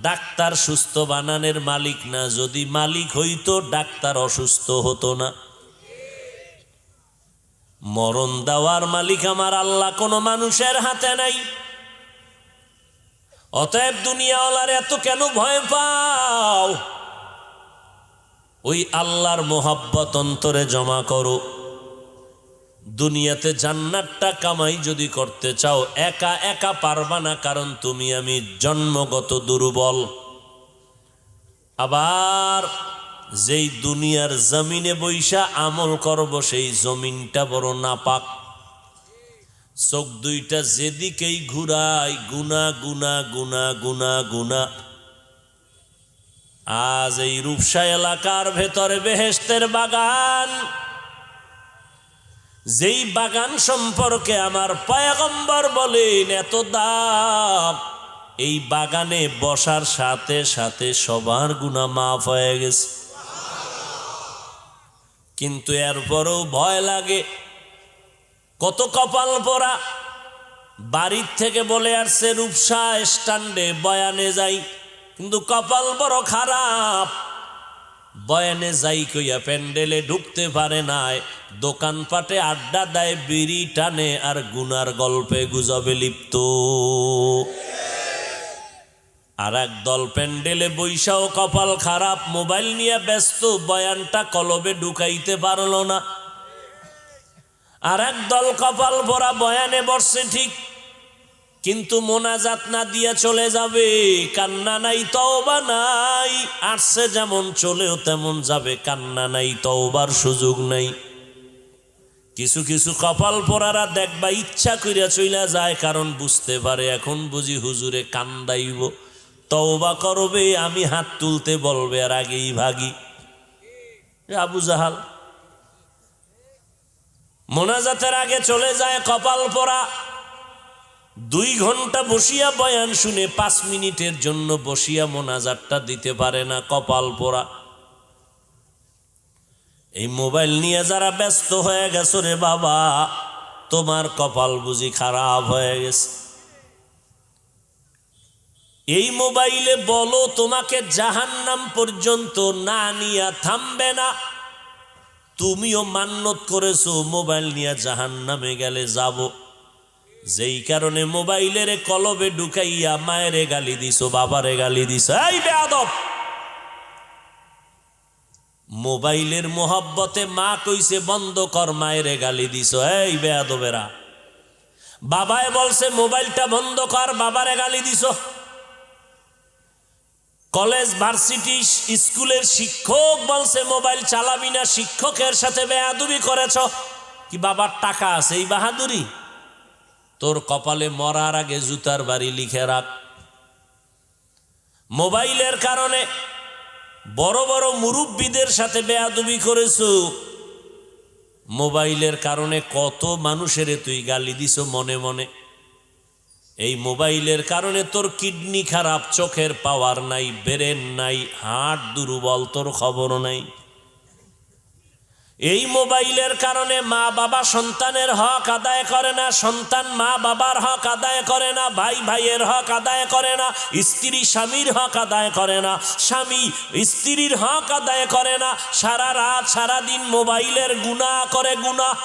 ডাক্তার সুস্থ বানানোর মালিক না। যদি মালিক হইতো ডাক্তার অসুস্থ হতো না। মরণ দেওয়ার মালিক আমার আল্লাহ, কোনো মানুষের হাতে নাই। অতএব দুনিয়াওয়ালার এত কেন ভয় পাও? ওই আল্লাহর মোহাব্বত অন্তরে জমা করো। দুনিয়াতে জান্নাতটা কামাই যদি করতে চাও, একা একা পারবা না, কারণ তুমি আমি জন্মগত দুর্বল। আবার যেই দুনিয়ার জমিনে বৈশা আমল করব, সেই জমিনটা বড় নাপাক। চোখ দুইটা যেদিকেই ঘুরাই গুনা গুনা গুনা গুনা গুনা। আজ এই রূপসা এলাকার ভেতরে বেহেশতের বাগান, যেই বাগান সম্পর্কে আমার পয়গম্বর বলেন এত দাম, এই বাগানে বসার সাথে সাথে সবার গুনাহ মাফ হয়ে গেছে। কিন্তু এরপরেও ভয় লাগে। কত কপাল পোড়া বাড়ির থেকে বলে আসছে রূপসা স্ট্যান্ডে বয়ানে যাই, কিন্তু কপাল বড় খারাপ। বয়ানে যাই কইয়া প্যান্ডেলে ঢুকতে পারে নাই, দোকানপাটে আড্ডা দেয়, বিড়ি টানে, আর গুনার গল্পে গুজবে লিপ্ত। আর এক দল প্যান্ডেলে বৈশাও কপাল খারাপ, মোবাইল নিয়ে ব্যস্ত, বয়ানটা কলবে ঢুকাইতে পারল না। আর এক দল কপাল ভরা বয়ানে বসছে ঠিক, কিন্তু মোনাজাত না দিয়া চলে যাবে, কান্না নাই তওবা নাই, আসছে যেমন চলেও তেমন যাবে, কান্না নাই তওবার সুযোগ নাই। কিছু কিছু কপাল পরারা দেখবা ইচ্ছা কইরা চইলা যায়, কারণ বুঝতে পারে এখন বুঝি হুজুরে কান্দাইব, তওবা করবে, আমি হাত তুলতে বলবে, আর আগেই ভাগি। আবু জাহাল মোনাজাতের আগে চলে যায় কপাল পরা, 2 ঘন্টা বসিয়া বয়ান শুনে 5 মিনিটের জন্য বসিয়া মোনাজাতটা দিতে পারে না, কপাল পোড়া। এই মোবাইল নিয়ে যারা ব্যস্ত হয়ে গেছো রে বাবা, তোমার কপাল বুঝি খারাপ হয়ে গেছে। এই মোবাইলে বলো তোমাকে জাহান্নাম পর্যন্ত না নিয়া থামবে না। তুমিও মান্যত করেছো মোবাইল নিয়ে জাহান্নামে গেলে যাব, যেই কারণে মোবাইলের কলবে ঢুকাইয়া মায়েরে গালি দিছো, বাবারে গালি দিছো। এই বেয়াদব, মোবাইলের মোহব্বতে মা কইছে বন্ধ কর, মায়েরে গালি দিছো। এই বেয়াদবেরা, বাবায় বলছে মোবাইলটা বন্ধ কর, বাবারে গালি দিছো। কলেজ ভার্সিটি স্কুলের শিক্ষক বলছে মোবাইল চালাবি না, শিক্ষকের সাথে বেয়াদবি করেছ। কি বাবার টাকা আছে এই বাহাদুরি? তোর কপালে মরার আগে জুতার বাড়ি লিখে রাখ। মোবাইলের কারণে বড় বড় মুরব্বীদের সাথে বেয়াদবি করেছো, মোবাইলের কারণে কত মানুষের তুই গালি দিছো মনে মনে। এই মোবাইলের কারণে তোর কিডনি খারাপ, চোখের পাওয়ার নাই, ব্রেন নাই, হার্ট দুর্বল, তোর খবর নাই। এই মোবাইলের কারণে মা বাবা সন্তানের হক আদায় করে না, সন্তান মা বাবার হক আদায় করে না, ভাই ভাইয়ের হক আদায় করে না, স্ত্রী স্বামীর হক আদায় করে না, স্বামী স্ত্রীর হক আদায় করে না, সারা রাত সারা দিন মোবাইলের গুনাহ করে। গুনাহ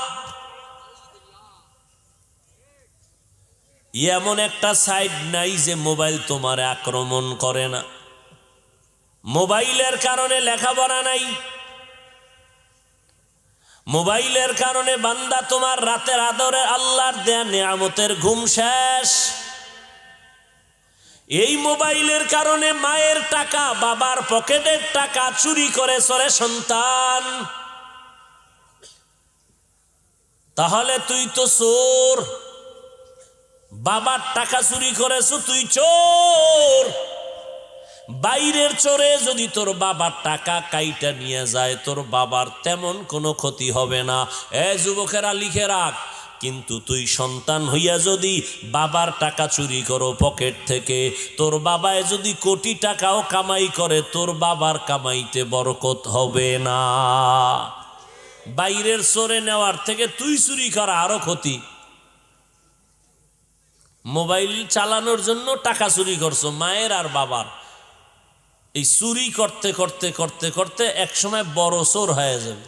এমন একটা সাইড নাই যে মোবাইল তোমার আক্রমণ করে না। মোবাইলের কারণে লেখাপড়া নাই, মোবাইলের কারণে বান্দা তোমার রাতের আদরে আল্লাহর দেয়া নিয়ামতের ঘুম শেষ। এই মোবাইলের কারণে মায়ের টাকা, বাবার পকেটের টাকা চুরি করে সরে সন্তান। তাহলে তুই তো চোর, বাবার টাকা চুরি করেছো, তুই চোর। বাইরের চোরে যদি তোর বাবার টাকা কাইটা নিয়ে যায়, তোর বাবার তেমন কোনো ক্ষতি হবে না। যুবকেরা লিখে রাখ, কিন্তু তুই সন্তান হইয়া যদি বাবার টাকা চুরি করো পকেট থেকে, তোর বাবায় যদি কোটি টাকাও কামাই করে, তোর বাবার কামাইতে বরকত হবে না। বাইরের চোরে নেওয়ার থেকে তুই চুরি করা আরো ক্ষতি। মোবাইল চালানোর জন্য টাকা চুরি করছো মায়ের আর বাবার, এই চুরি করতে করতে করতে করতে একসময় বড় চোর হয়ে যাবে।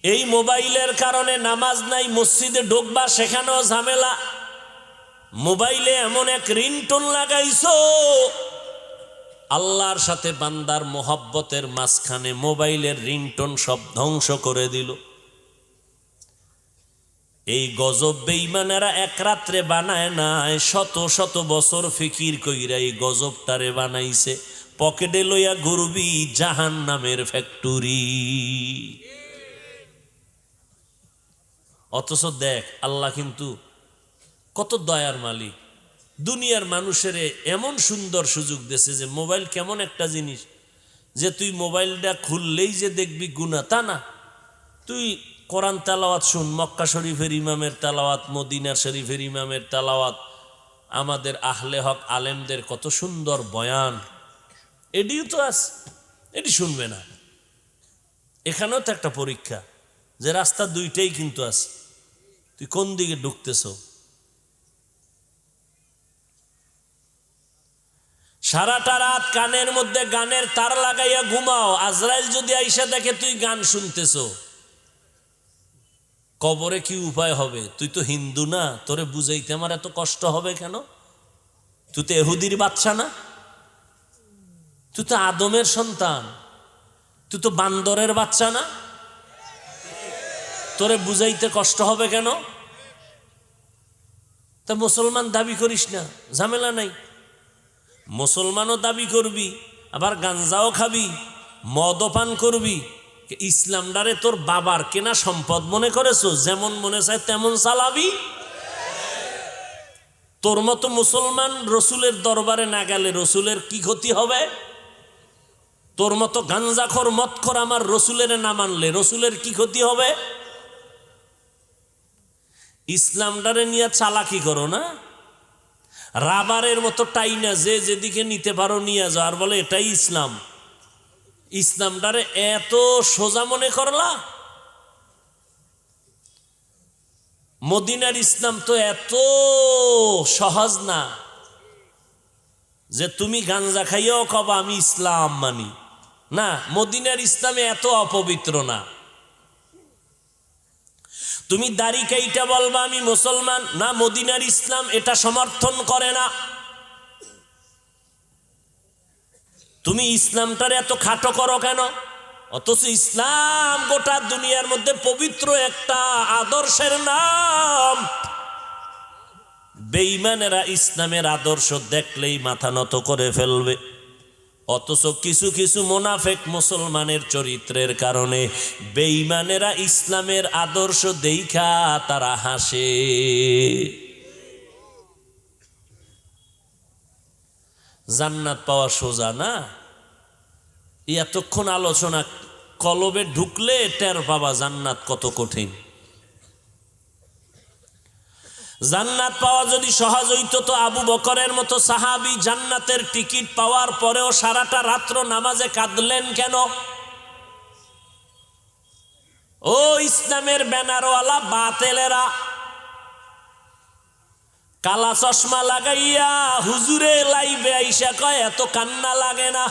এই মোবাইলের কারণে নামাজ নাই, মসজিদে ঢুকবা সেখানেও ঝামেলা। মোবাইলে এমন এক রিংটোন লাগাইছো, আল্লাহর সাথে বান্দার মোহব্বতের মাঝখানে মোবাইলের রিংটোন সব ধ্বংস করে দিল। এই গজব বেঈমানেরা এক রাত্রে বানায় নাই, শত শত বছর ফিকির কইরা এই গজবটারে বানাইছে। পকেটে লইয়া ঘুরবি জাহান্নামের ফ্যাক্টরি। অথচ দেখ আল্লাহ কিন্তু কত দয়ার মালিক, দুনিয়ার মানুষের এমন সুন্দর সুযোগ দিয়েছে যে মোবাইল কেমন একটা জিনিস যে তুই মোবাইলটা খুললেই যে দেখবি গুনাহ, তা না। তুই কোরআন তেলাওয়াত শুন, মক্কা শরীফের ইমামের তেলাওয়াত, মদিনা শরীফের ইমামের তেলাওয়াত, আমাদের আহলে হক আলেমদের কত সুন্দর বয়ান, এটিও তো আছে, এটি শুনবে না। এখানেও তো একটা পরীক্ষা যে রাস্তা দুইটাই কিন্তু আছে, তুই কোন দিকে ঢুকতেছ। সারাটা রাত কানের মধ্যে গানের তার লাগাইয়া ঘুমাও, আজরাইল যদি আইসা দেখে তুই গান শুনতেছ, কবরে কি উপায় হবে? তুই তো হিন্দু না, তোরে বুঝাইতে আমার এত কষ্ট হবে কেন? তুই তো এহুদির বাচ্চা না, তুই তো আদমের সন্তান, তুই তো বান্দরের বাচ্চা না, তোরে বুঝাইতে কষ্ট হবে কেন? তা মুসলমান দাবি করিস না, ঝামেলা নাই। মুসলমানও দাবি করবি, আবার গাঞ্জাও খাবি, মদও পান করবি। ইসলামটারে তোর বাবার কেনা সম্পদ মনে করেছো? যেমন মনে চায় তেমন চালাবি। তোর মতো মুসলমান রসুলের দরবারে না গেলে রসুলের কি ক্ষতি হবে? তোর মতো গাঞ্জাখোর মদখোর আমার রসুলের না মানলে রসুলের কি ক্ষতি হবে? ইসলামটারে নিয়ে চালাকি করো না, রাবারের মতো টাইনা যে যেদিকে নিতে পারো নিয়ে যাও, আর বলে এটাই ইসলাম। ইসলামটারে এত সোজা মনে করলা? মদিনার ইসলাম তো এত সহজ না যে তুমি গাঞ্জা খাইয়াও কবা আমি ইসলাম মানি। না, মদিনার ইসলামে এত অপবিত্র না। তুমি দাড়ি কাইটা বলবা আমি মুসলমান, না, মদিনার ইসলাম এটা সমর্থন করে না। তুমি ইসলামটারে এত খাটো করো কেন? অথচ ইসলাম গোটা দুনিয়ার মধ্যে পবিত্র একটা আদর্শের নাম। বেঈমানেরা ইসলামের আদর্শ দেখলেই মাথা নত করে ফেলবে, অথচ কিছু কিছু মুনাফিক মুসলমানের চরিত্রের কারণে বেঈমানেরা ইসলামের আদর্শ দেইখা তারা হাসে। জান্নাত পাওয়া সোজা না, এতক্ষণ আলোচনা কলবে ঢুকলে টের পাবা জান্নাত কত কঠিন। জান্নাত পাওয়া যদি সহজ হইতো তো আবু বকরের মতো সাহাবী জান্নাতের টিকিট পাওয়ার পরেও সারাটা রাত্র নামাজে কাঁদলেন কেন? ও ইসলামের ব্যানারওয়ালা বাতেলেরা, কালা চশমা লাগাইয়া হুজুরে লাইভে আইসা কয় এত কান্না লাগে না।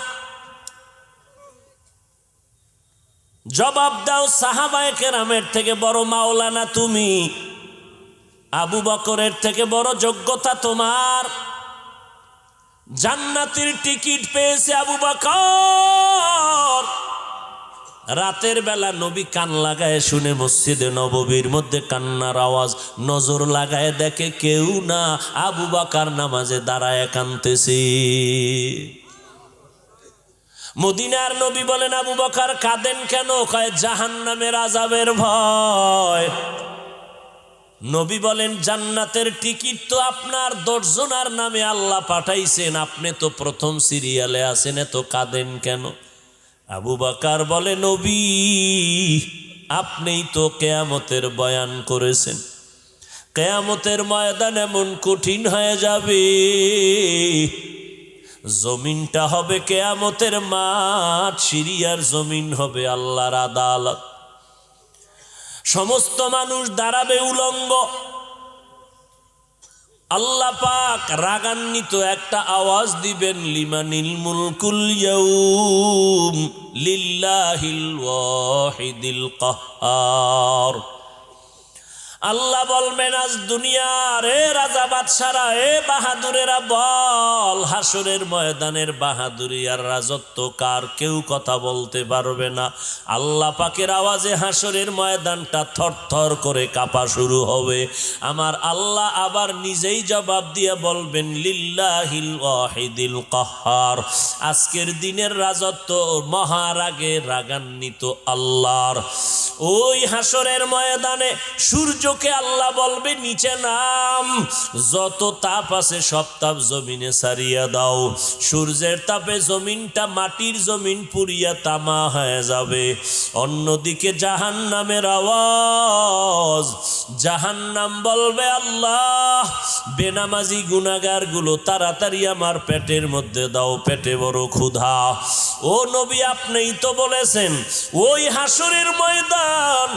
জবাব দাও, সাহাবায়ে কেরামের থেকে বড় মাওলানা তুমি, আবু বকরের থেকে বড় যোগ্যতা তোমার। জান্নাতের টিকিট পেয়েছে আবু বকর। রাতের বেলা নবী কান লাগায় শুনে মসজিদে নববীর মধ্যে কান্নার আওয়াজ, নজর লাগায় দেখে কেউ না, আবু বকর নামাজে দাঁড়ায় কাঁদতেছে। মদিনার নবী বলেন আবু বকর কাঁদেন কেন? কয় জাহান্নামের আযাবের ভয়। নবী বলেন জান্নাতের টিকিট তো আপনার 10 জনের নামে আল্লাহ পাঠাইছেন, আপনি তো প্রথম সিরিয়ালে আছেন, এত কাঁদেন কেন? আবু বকর বলে নবী আপনিই তো কিয়ামতের বয়ান করেছেন, কিয়ামতের ময়দান এমন কঠিন হয়ে যাবে, জমিনটা হবে কিয়ামতের মাঠ, সিরিয়ার জমিন হবে আল্লাহর আদালত। সমস্ত মানুষ দাঁড়াবে উলঙ্গ। আল্লাহ পাক রাগান্বিত একটা আওয়াজ দিবেন, লিমানিল মুলকুল ইয়াউম লিল্লাহিল ওয়াহিদিল কাহ্হার। আল্লাহ বলবেন আজ দুনিয়ার এ রাজা বাদশারা, এ বাহাদুরেরা বল, হাসরের ময়দানের বাহাদুরি আর রাজত্ব কার? কেউ কথা বলতে পারবে না। আল্লাহ পাকের আওয়াজে হাসরের ময়দানটা থরথর করে কাঁপা শুরু হবে। আমার আল্লাহ আবার নিজেই জবাব দিয়ে বলবেন লিল্লাহিল ওয়াহিদিল কাহ্হার। আজকের দিনের রাজত্ব মহারাগে রাগান্বিত আল্লাহর। ওই হাসরের ময়দানে সূর্যকে আল্লাহ বলবে নিচে নাম, যত তাপ আছে সব তাপ জমিনে ছাড়িয়া দাও। সূর্যের তাপে জমিনটা মাটির জমিন পুড়িয়া তামা হয়ে যাবে। অন্যদিকে জাহান্নামের আওয়াজ, জাহান্নাম বলবে আল্লাহ বেনামাজি গুনাহগার গুলো তাড়াতাড়ি আমার পেটের মধ্যে দাও, পেটে বড় ক্ষুধা। ও নবী আপনিই তো বলেছেন ওই হাসরের ময়দান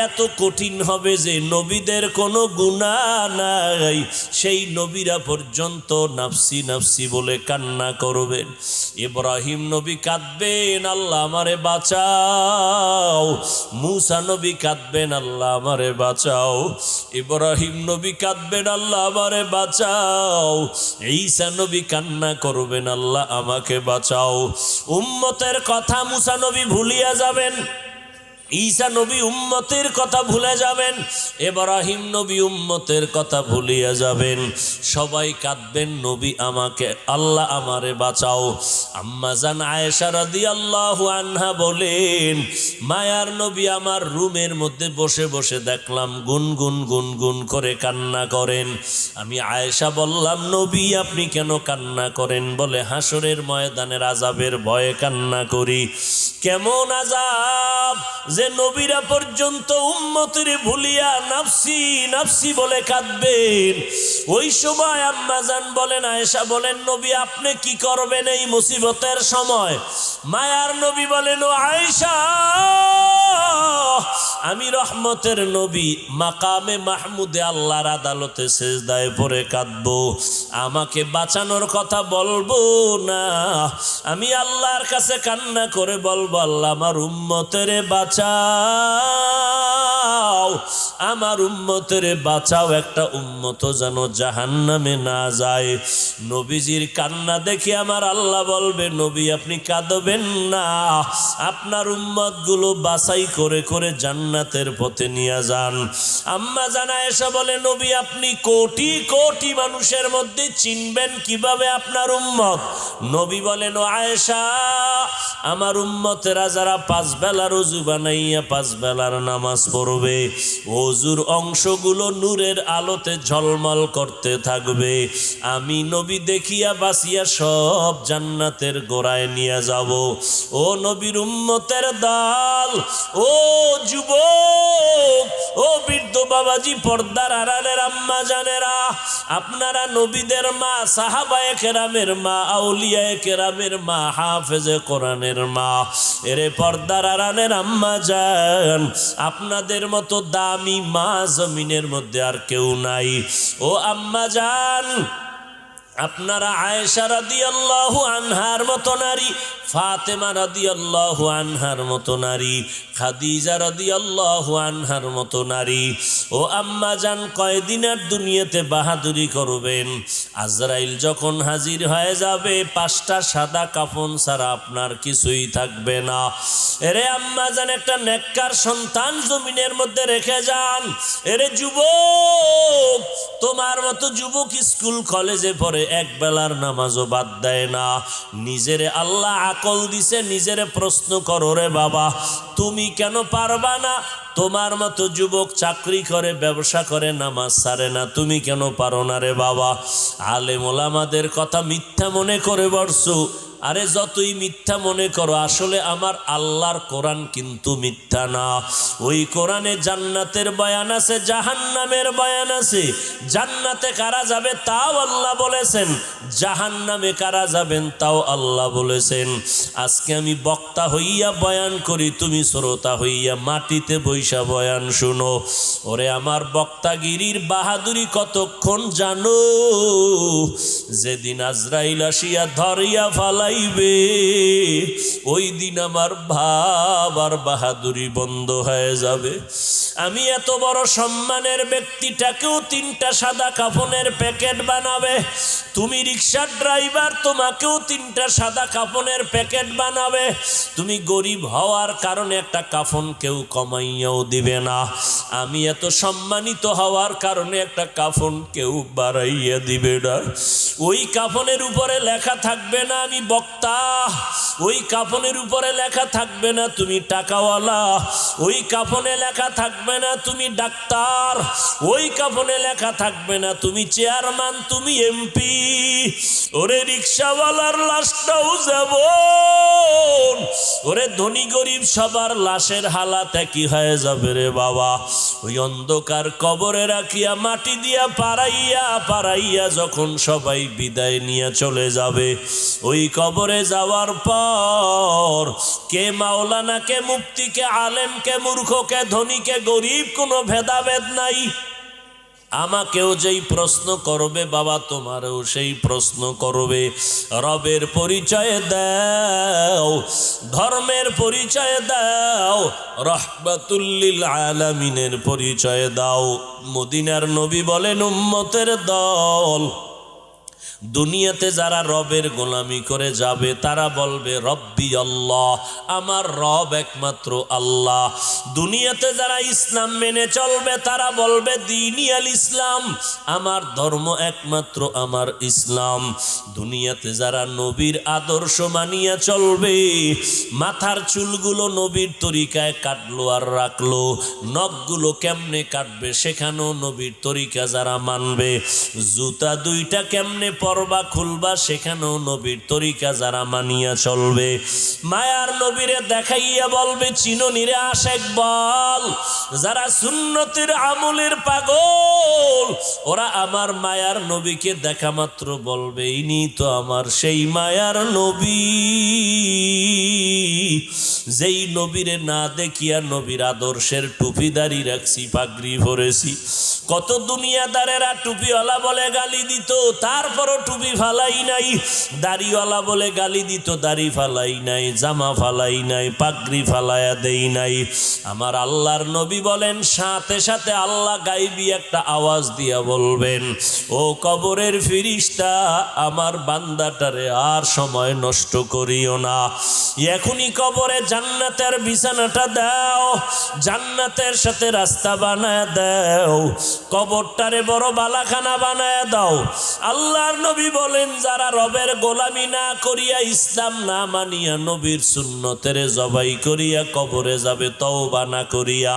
এত কঠিন হবে যে নবীদের কোনো গুনাহ নাই, সেই নবীরা পর্যন্ত নাফসি নাফসি বলে কান্না করবেন। ইব্রাহিম নবী কাঁদবেন, আল্লাহ আমারে বাঁচাও। মুসা নবী কাঁদবেন, আল্লাহ আমারে বাঁচাও। ইব্রাহিম নবী কাঁদবেন, আল্লাহ আমারে বাঁচাও। ঈসা নবী কান্না করবেন, আল্লাহ আমাকে বাঁচাও। উম্মতের কথা মুসা নবী ভুলিয়া যাবেন, ঈসা নবী উম্মতের কথা ভুলে যাবেন, ইব্রাহিম নবী উম্মতের কথা ভুলিয়া যাবেন। সবাই কাঁদবেন, নবী আমাকে, আল্লাহ আমারে বাঁচাও। আম্মা জান আয়েশা রাদিয়াল্লাহু আনহা বলেন, মায়ার নবী আমার রুমের মধ্যে বসে বসে দেখলাম গুনগুন গুনগুন করে কান্না করেন। আমি আয়েশা বললাম, নবী আপনি কেন কান্না করেন? বলে, হাসরের ময়দানের আযাবের ভয়ে কান্না করি। কেমন আযাব যে নবীরা পর্যন্ত উম্মতের ভুলিয়া নাফসি নাফসি বলে কাঁদবেন। ওই সময় আম্মা জান বলেন, আয়েশা বলেন, নবী আপনি কি করবেন এই মুসিবতের সময়? মায়ার নবী বলেন, ও আয়েশা, আমি রহমতের নবী মাকামে মাহমুদে আল্লাহর আদালতে সিজদায় পড়ে কাঁদবো, আমাকে বাঁচানোর কথা বলবো না। আমি আল্লাহর কাছে কান্না করে বলবো, আল্লাহ আমার উম্মতের বাঁচাও, আমার উম্মতের বাঁচাও, একটা উম্মত যেন জাহান্নামে না যায়। নবীজির কান্না দেখে আমার আল্লাহ বলবে, নবী আপনি কাঁদবেন না, আপনার উম্মতগুলো বাছাই করে করে জান্নাতের পথে নিয়ে যান। আম্মা জান আয়েশা বলে, নবী আপনি কোটি কোটি মানুষের মধ্যে চিনবেন কিভাবে আপনার উম্মত? নবী বলেন, ও আয়েশা, আমার উম্মতেরা যারা 5 বেলার ওযু বানাইয়া 5 বেলার নামাজ পড়বে, ওযুর অংশগুলো নূরের আলোতে ঝলমল করতে থাকবে, আমি নবী দেখিয়া বাসিয়া সব জান্নাতের গোড়ায় নিয়ে যাব। ও নবীর উম্মতের দল, ও যুবক, ও বৃদ্ধ বাবাজি, পর্দার আড়ালের আম্মা জানেরা, আপনারা নবীদের মা, সাহাবায়ে কেরামের মা, আউলিয়ায়ে কেরামের মা, হাফেজে কোরআনের মা, এরে পর্দার আড়ালের আম্মা জান, আপনাদের মতো দামি মা জমিনের মধ্যে আর কেউ নাই। ও আম্মা জান, আপনারা আয়েশা রাদিয়াল্লাহু আনহার মতো নারী, ফাতেমা রাদিয়াল্লাহু আনহার মতো নারী, খাদিজা রাদিয়াল্লাহু আনহার মতো নারী। ও আম্মা জান, কয়দিনের দুনিয়াতে বাহাদুরি করবেন? আজরাইল যখন হাজির হয়ে যাবে, 5টা সাদা কাফন ছাড়া আপনার কিছুই থাকবে না। এরে আম্মা জান, একটা নেককার সন্তান জমিনের মধ্যে রেখে যান। এরে যুবক, তোমার মতো যুবক স্কুল কলেজে পড়ে, এক বেলার নামাজও বাদ দেয় না। নিজেরে আল্লাহ আকল দিছে, নিজেরে প্রশ্ন করো, রে বাবা তুমি কেন পারবা না? তোমার মতো যুবক চাকরি করে, ব্যবসা করে, নামাজ ছাড়ে না, তুমি কেন পারো না রে বাবা? আলেম ওলামাদের কথা মিথ্যা মনে করে বসছো। আরে যতই মিথ্যা মনে করো, আসলে আমার আল্লাহর কোরআন কিন্তু মিথ্যা না। ওই কোরআনে জান্নাতের বয়ান আছে, জাহান্নামের বয়ান আছে। জান্নাতে কারা যাবে তাও আল্লাহ বলেছেন, জাহান্নামে কারা যাবেন তাও আল্লাহ বলেছেন। আজকে আমি বক্তা হইয়া বয়ান করি, তুমি শ্রোতা হইয়া মাটিতে বৈশা বয়ান শুনো। ওরে আমার বক্তাগিরির বাহাদুরি কতক্ষণ জানো? যেদিন আজরাইল আসিয়া ধরিয়া ফালাই, ওই দিন আমার ভাবার বাহাদুরি বন্ধ হয়ে যাবে। আমি এত বড় সম্মানের ব্যক্তিটাকেও 3টা সাদা কাফনের প্যাকেট বানাবে। তুমি রিকশার ড্রাইভার, তোমাকেও 3টা সাদা কাফনের প্যাকেট বানাবে। তুমি গরিব হওয়ার কারণে একটা কাফন কেউ কমাইয়াও দিবে না। আমি এত সম্মানিত হওয়ার কারণে একটা কাফন কেউ বাড়াইয়া দিবে না। ওই কাফনের উপরে লেখা থাকবে না আমি বক্তা, ওই কাফনের উপরে লেখা থাকবে না তুমি টাকাওয়ালা, ওই কাফনে লেখা থাকবে না তুমি ডাক্তার, ওই কাফনে লেখা থাকবে না তুমি চেয়ারম্যান, তুমি এমপি। ওরে রিকশাওয়ালার লাশটাও যাব, ওরে ধনী গরিব সবার লাশের হালাত একই হয়ে যাবে রে বাবা। ওই অন্ধকার কবরে রাখিয়া মাটি দিয়া পাড়াইয়া পাড়াইয়া যখন সবাই বিদায় নিয়ে চলে যাবে, ওই কবরে যাওয়ার পর কে মাওলানা, কে মুফতি, কে আলেম, কে মূর্খ, কে ধনী, কে গরিব, কোনো ভেদাভেদ নাই। আমাকেও যেই প্রশ্ন করবে বাবা, তোমারও সেই প্রশ্ন করবে। রবের পরিচয় দাও, ধর্মের পরিচয় দাও, রাহমাতুল লিল আলামিনের পরিচয় দাও। মদিনার নবী বলেন, উম্মতের দল দুনিয়াতে যারা রবের গোলামি করে যাবে তারা বলবে রব্বি আল্লাহ, আমার রব একমাত্র আল্লাহ। দুনিয়াতে যারা ইসলাম মেনে চলবে তারা বলবে দ্বীনি আল ইসলাম, আমার ধর্ম একমাত্র আমার ইসলাম। দুনিয়াতে যারা নবীর আদর্শ মানিয়া চলবে, মাথার চুলগুলো নবীর তরিকায় কাটলো আর রাখলো, নখগুলো কেমনে কাটবে সেখানেও নবীর তরিকা যারা মানবে, জুতা দুইটা কেমনে পরবা খুলবা সেখানেও নবীর তরিকা যারা মানিয়া চলবে, মায়ার নবীরে দেখাইয়া বলবে চিননিরে আশেক বল, যারা সুন্নতের আমলের পাগল ওরা আমার মায়ার নবীকে দেখা মাত্র বলবে ইনি তো আমার সেই মায়ার নবী। যেই নবীরে না দেখিয়া নবীর আদর্শের টুপিদারি রাখছি, পাগড়ি ভরেছি। কত দুনিয়াদারেরা টুপিওয়ালা বলে গালি দিত, তারপরও টুপি ফালাই নাই। দাড়িওয়ালা বলে গালি দিত, দাড়ি ফালাই নাই, জামা ফালাই নাই, পাগড়ি ফালাইয়া দেই নাই। আমার আল্লাহর নবী বলেন, সাথে সাথে আল্লাহ গাইবি একটা আওয়াজ দিয়া বলবেন, ও কবরের ফিরিস্তা, আমার বান্দাটারে আর সময় নষ্ট করিও না, এখনই কবরে জান্নাতের বিছানাটা দাও, জান্নাতের সাথে রাস্তা বানায় দাও, কবরটারে বড় বালাখানা বানায় দাও। আল্লাহর নবী বলেন, যারা রবের গোলামি না করিয়া ইসলাম না মানিয়া নবীর সুন্নতের জবাই করিয়া কবরে যাবে তওবা না করিয়া,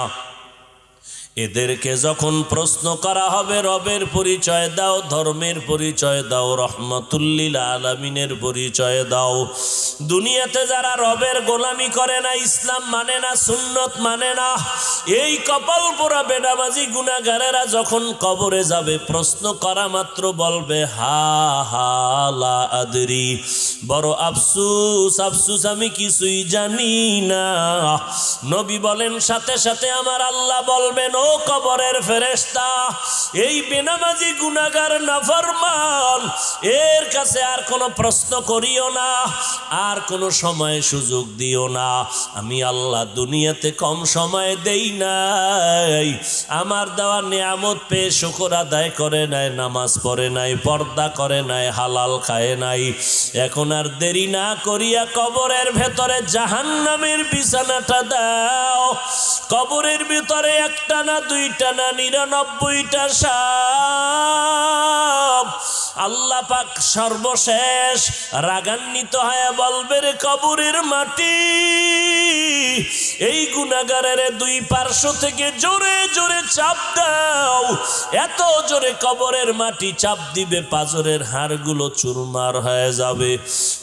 এদেরকে যখন প্রশ্ন করা হবে রবের পরিচয় দাও, ধর্মের পরিচয় দাও, রাহমাতুল লিল আলামিনের পরিচয় দাও। দুনিয়াতে যারা রবের গোলামি করে না, ইসলাম মানে না, সুন্নত মানে না, এই কপাল পোড়া বেনামাজি গুনাহগারেরা যখন কবরে যাবে প্রশ্ন করা মাত্র বলবে হা হা লা আদরি, বড় আফসুস আফসুস, আমি কিছুই জানি না। নবী বলেন, সাথে সাথে আমার আল্লাহ বলবেন, ও কবরের ফেরেশতা, এই বেনামাজি গুনাহগার নাফরমান এর কাছে আর কোনো প্রশ্ন করিও না, আর কোনো সময় সুযোগ দিও না। আমি আল্লাহ দুনিয়াতে কম সময় দেই নাই, আমার দেওয়া নিয়ামত পেয়ে শুকর আদায় করে নাই, নামাজ পড়ে নাই, পর্দা করে নাই, হালাল খায় নাই। এখন আর দেরি না করিয়া কবরের ভেতরে জাহান্নামের বিছানাটা দাও। কবরের ভিতরে একটা না, দুইটা না, 99টা সাপ। আল্লাহ পাক সর্বশেষ রাগান্বিত হয়ে বলবে, রে কবরের মাটি, এই গুনাহগারের দুই পার্শ্ব থেকে জোরে জোরে চাপ দাও। এত জোরে কবরের মাটি চাপ দিবে, পাজরের হাড়গুলো চুরমার হয়ে যাবে।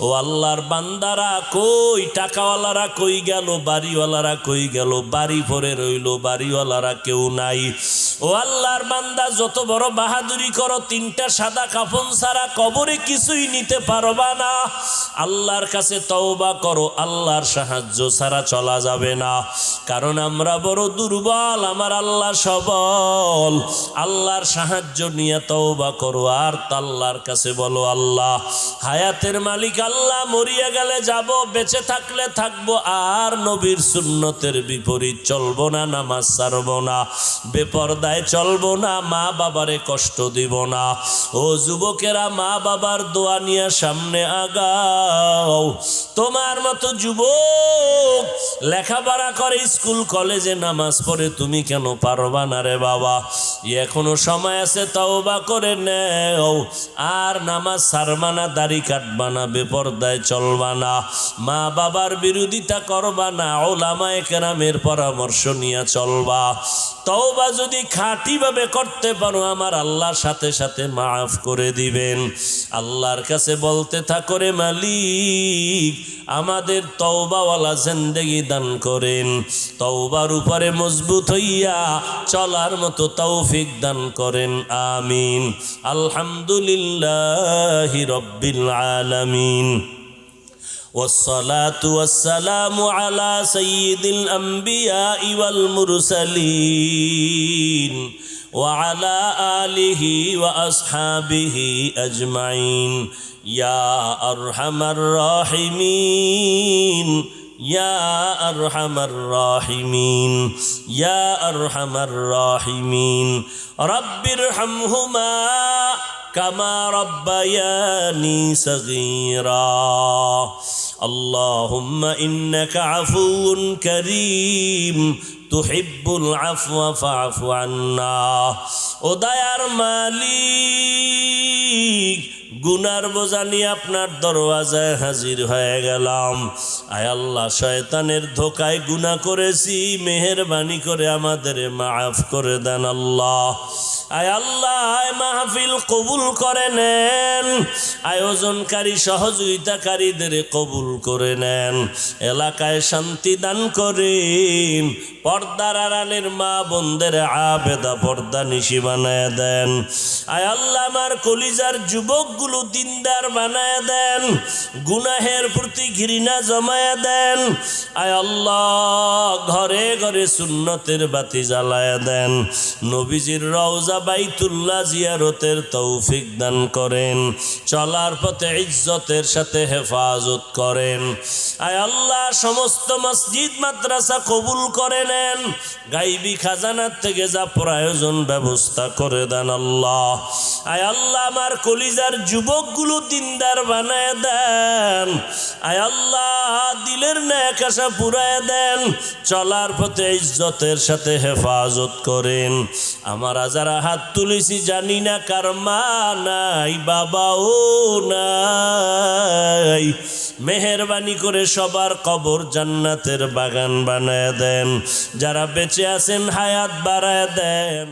ও আল্লাহর বান্দারা কই, টাকাওয়ালারা কই গেল, বাড়িওয়ালারা কই গেল, বাড়ি ভরে রইল, বাড়িওয়ালারা কেউ নাই। ও আল্লাহর বান্দা, যত বড় বাহাদুরি করো, 3টা সাদা কাফন ছাড়া কবরে কিছুই নিতে পারবা না। আল্লাহর কাছে তওবা করো, আল্লাহর সাহায্য ছাড়া চলা যাবে না, কারণ আমরা বড় দুর্বল, আমার আল্লাহ সবল। আল্লাহর সাহায্য নিয়ে তওবা করো, আর আল্লাহর কাছে বলো, আল্লাহ হায়াতের মালিক আল্লাহ, মরিয়া গেলে যাব, বেঁচে থাকলে থাকবো, আর নবীর সুন্নতের বিপরীত চলবো না, নামাজ ছাড়বো না, বেপরদায় চলবো না, মা বাবারে কষ্ট দিব না। ও যুবকেরা, মা বাবার দোয়া নিয়ে সামনে আগাও। তোমার মতো যুবক লেখাপড়া করে, স্কুল কলেজে নামাজ পড়ে, তুমি কেন পারবা না রে বাবা? এখনো সময় আছে, তওবা করে নেও। আর নামাজ ছাড়বা না, দাড়ি কাটবা না, বেপরদায় চলবা না, মা বাবার বিরোধিতা করবা না, উলামায়ে কেরামের পরামর্শ নিয়ে চলবা। তওবা যদি খাঁটিভাবে করতে পারো, আমার আল্লাহর সাথে সাথে মাফ করে দিবেন। আল্লাহর কাছে বলতে থাকো, রে মালিক, আমাদের তওবাওয়ালা জিন্দেগি দান করেন, তওবার উপরে মজবুত হইয়া চলার মতো তৌফিক দান করেন, আমিন। আলহামদুলিল্লাহি রাব্বিল আলামিন। والصلاة والسلام على سيد الأنبياء والمرسلين وعلى آله وأصحابه أجمعين يا أرحم الراحمين يا أرحم الراحمين يا أرحم الراحمين رب ارحمهما كما ربياني صغيرا اللهم إنك عفو كريم تحب العفو فاعف عنا ও দয়ার মালিক গুনার বোঝা নিয়ে আপনার দরওয়াজায় হাজির হয়ে গেলাম। আয় আল্লাহ, শয়তানের ধোকায় গুনাহ করেছি, মেহেরবানি করে আমাদের মাফ করে দেন আল্লাহ। আয় আল্লাহ, মাহফিল কবুল করে নেন, আয়োজনকারী সহযোগিতাকারীদের কবুল করে নেন, এলাকায় শান্তি দান করেন, পর্দার আড়ালের মা বোনদের আবেদা পর্দা নিশি বানায় দেন। আয় আল্লাহ, আমার কলিজার যুবকগুলো দিনদার বানায় দেন, গুনাহের প্রতি ঘৃণা জমায় দেন। আয় আল্লাহ, ঘরে ঘরে সুন্নতের বাতি জ্বালায় দেন, নবীজির রওজা বাইতুল্লাহ জিয়ারতের তৌফিক দান করেন, চলার পথে ইজ্জতের সাথে হেফাজত করেন। আয় আল্লাহ, সমস্ত মসজিদ মাদ্রাসা কবুল করে নেন, গাইবি খাজানার থেকে যা প্রয়োজন ব্যবস্থা করে দেন আল্লাহ। আয় আল্লাহ, আমার কলিজার যুবকগুলো দিনদার বানায় দেন। আয় আল্লাহ, দিলের নেক আশা পুরায় দেন, চলার পথে ইজ্জতের সাথে হেফাজত করেন। আমরা যারা হাত তুলেছি জানি না কার মা নাই, বাবাও নাই, মেহেরবানি করে সবার কবর জান্নাতের বাগান বানায় দেন। যারা বেঁচে আছেন হায়াত বাড়ায় দেন।